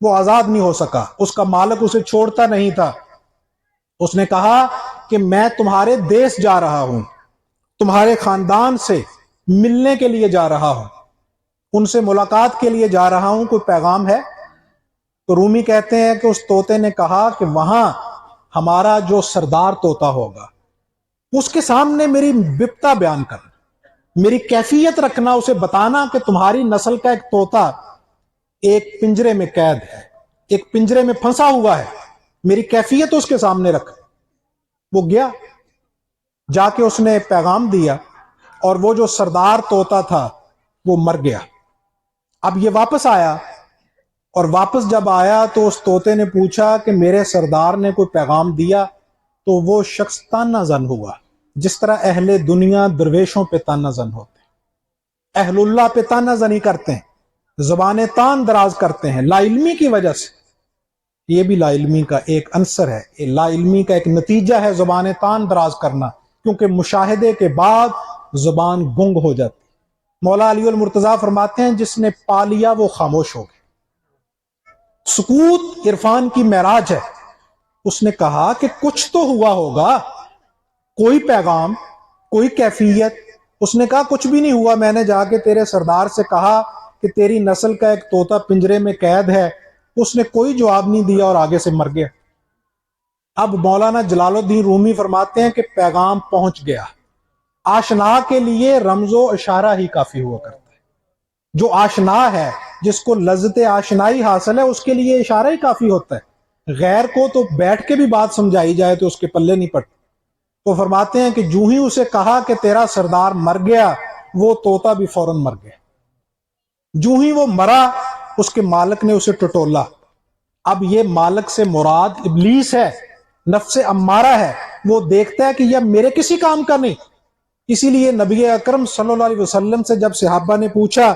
وہ آزاد نہیں ہو سکا، اس کا مالک اسے چھوڑتا نہیں تھا۔ اس نے کہا کہ میں تمہارے دیس جا رہا ہوں، تمہارے خاندان سے ملنے کے لیے جا رہا ہوں، ان سے ملاقات کے لیے جا رہا ہوں، کوئی پیغام ہے؟ تو رومی کہتے ہیں کہ اس طوطے نے کہا کہ وہاں ہمارا جو سردار طوطا ہوگا اس کے سامنے میری بپتا بیان کرنا، میری کیفیت رکھنا، اسے بتانا کہ تمہاری نسل کا ایک طوطا ایک پنجرے میں قید ہے، ایک پنجرے میں پھنسا ہوا ہے، میری کیفیت اس کے سامنے رکھ۔ وہ گیا، جا کے اس نے پیغام دیا، اور وہ جو سردار طوطا تھا وہ مر گیا۔ اب یہ واپس آیا، اور واپس جب آیا تو اس طوطے نے پوچھا کہ میرے سردار نے کوئی پیغام دیا؟ تو وہ شخص تانا زن ہوا، جس طرح اہل دنیا درویشوں پہ تانا زن ہوتے ہیں، اہل اللہ پہ تانا زنی کرتے ہیں، زبانیں تان دراز کرتے ہیں لا علمی کی وجہ سے۔ یہ بھی لا علمی کا ایک عنصر ہے، لا علمی کا ایک نتیجہ ہے زبانیں تان دراز کرنا، کیونکہ مشاہدے کے بعد زبان گنگ ہو جاتی۔ مولا علی المرتضیٰ فرماتے ہیں جس نے پا لیا وہ خاموش ہو گیا۔ سکوت عرفان کی معراج ہے۔ اس نے کہا کہ کچھ تو ہوا ہوگا، کوئی پیغام، کوئی کیفیت۔ اس نے کہا کچھ بھی نہیں ہوا، میں نے جا کے تیرے سردار سے کہا کہ تیری نسل کا ایک طوطا پنجرے میں قید ہے، اس نے کوئی جواب نہیں دیا اور آگے سے مر گیا۔ اب مولانا جلال الدین رومی فرماتے ہیں کہ پیغام پہنچ گیا۔ آشنا کے لیے رمز و اشارہ ہی کافی ہوا کرتا ہے۔ جو آشنا ہے، جس کو لذت آشنائی حاصل ہے، اس کے لیے اشارہ ہی کافی ہوتا ہے۔ غیر کو تو بیٹھ کے بھی بات سمجھائی جائے تو اس کے پلے نہیں پڑتی۔ وہ فرماتے ہیں کہ جو ہی اسے کہا کہ تیرا سردار مر گیا، وہ طوطا بھی فوراً مر گیا۔ جو ہی وہ مرا، اس کے مالک نے اسے ٹٹولا۔ اب یہ مالک سے مراد ابلیس ہے، نفس امارہ ہے، وہ دیکھتا ہے کہ یہ میرے کسی کام کا نہیں۔ اسی لیے نبی اکرم صلی اللہ علیہ وسلم سے جب صحابہ نے پوچھا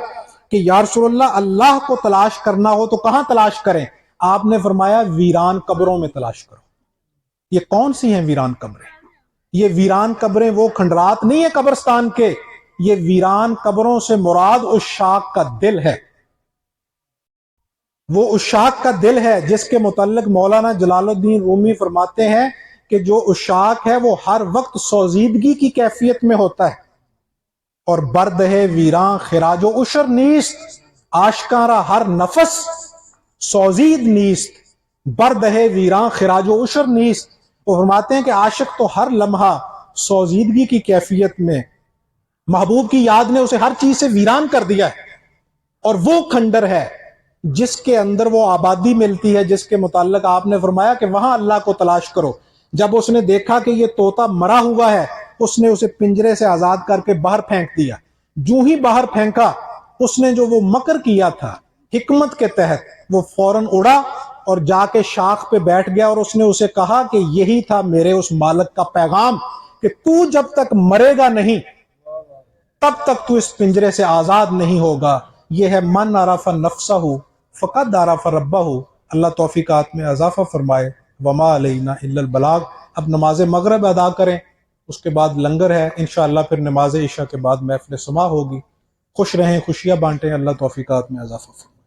کہ یا رسول اللہ، اللہ کو تلاش کرنا ہو تو کہاں تلاش کریں؟ آپ نے فرمایا ویران قبروں میں تلاش کرو۔ یہ کون سی ہیں ویران قبریں؟ یہ ویران قبریں وہ کھنڈرات نہیں ہے قبرستان کے، یہ ویران قبروں سے مراد عشاق کا دل ہے۔ وہ عشاق کا دل ہے جس کے متعلق مولانا جلال الدین رومی فرماتے ہیں کہ جو عشاق ہے وہ ہر وقت سوزیدگی کی کیفیت میں ہوتا ہے، اور برد ہے ویران خراج و عشر نیست، آشکارا ہر نفس سوزید نیست، برد ہے ویران خراج و عشر نیست۔ وہ فرماتے ہیں کہ عاشق تو ہر لمحہ سوزیدگی کی کیفیت میں، محبوب کی یاد نے اسے ہر چیز سے ویران کر دیا ہے، اور وہ کھنڈر ہے جس کے اندر وہ آبادی ملتی ہے، جس کے متعلق آپ نے فرمایا کہ وہاں اللہ کو تلاش کرو. جب اس نے دیکھا کہ یہ طوطا مرا ہوا ہے، اس نے اسے پنجرے سے آزاد کر کے باہر پھینک دیا. جو ہی باہر پھینکا، اس نے جو وہ مکر کیا تھا حکمت کے تحت، وہ فوراً اڑا اور جا کے شاخ پہ بیٹھ گیا، اور اس نے اسے کہا کہ یہی تھا میرے اس مالک کا پیغام کہ تو جب تک مرے گا نہیں تب تک تو اس پنجرے سے آزاد نہیں ہوگا. یہ ہے من عرف نفسہ فقد عرف ربہ. اللہ توفیقات میں اضافہ فرمائے. وما علینا الا البلاغ. اب نماز مغرب ادا کریں، اس کے بعد لنگر ہے انشاءاللہ، پھر نماز عشاء کے بعد محفل سما ہوگی. خوش رہیں، خوشیاں بانٹیں. اللہ توفیقات میں اضافہ فرمائے.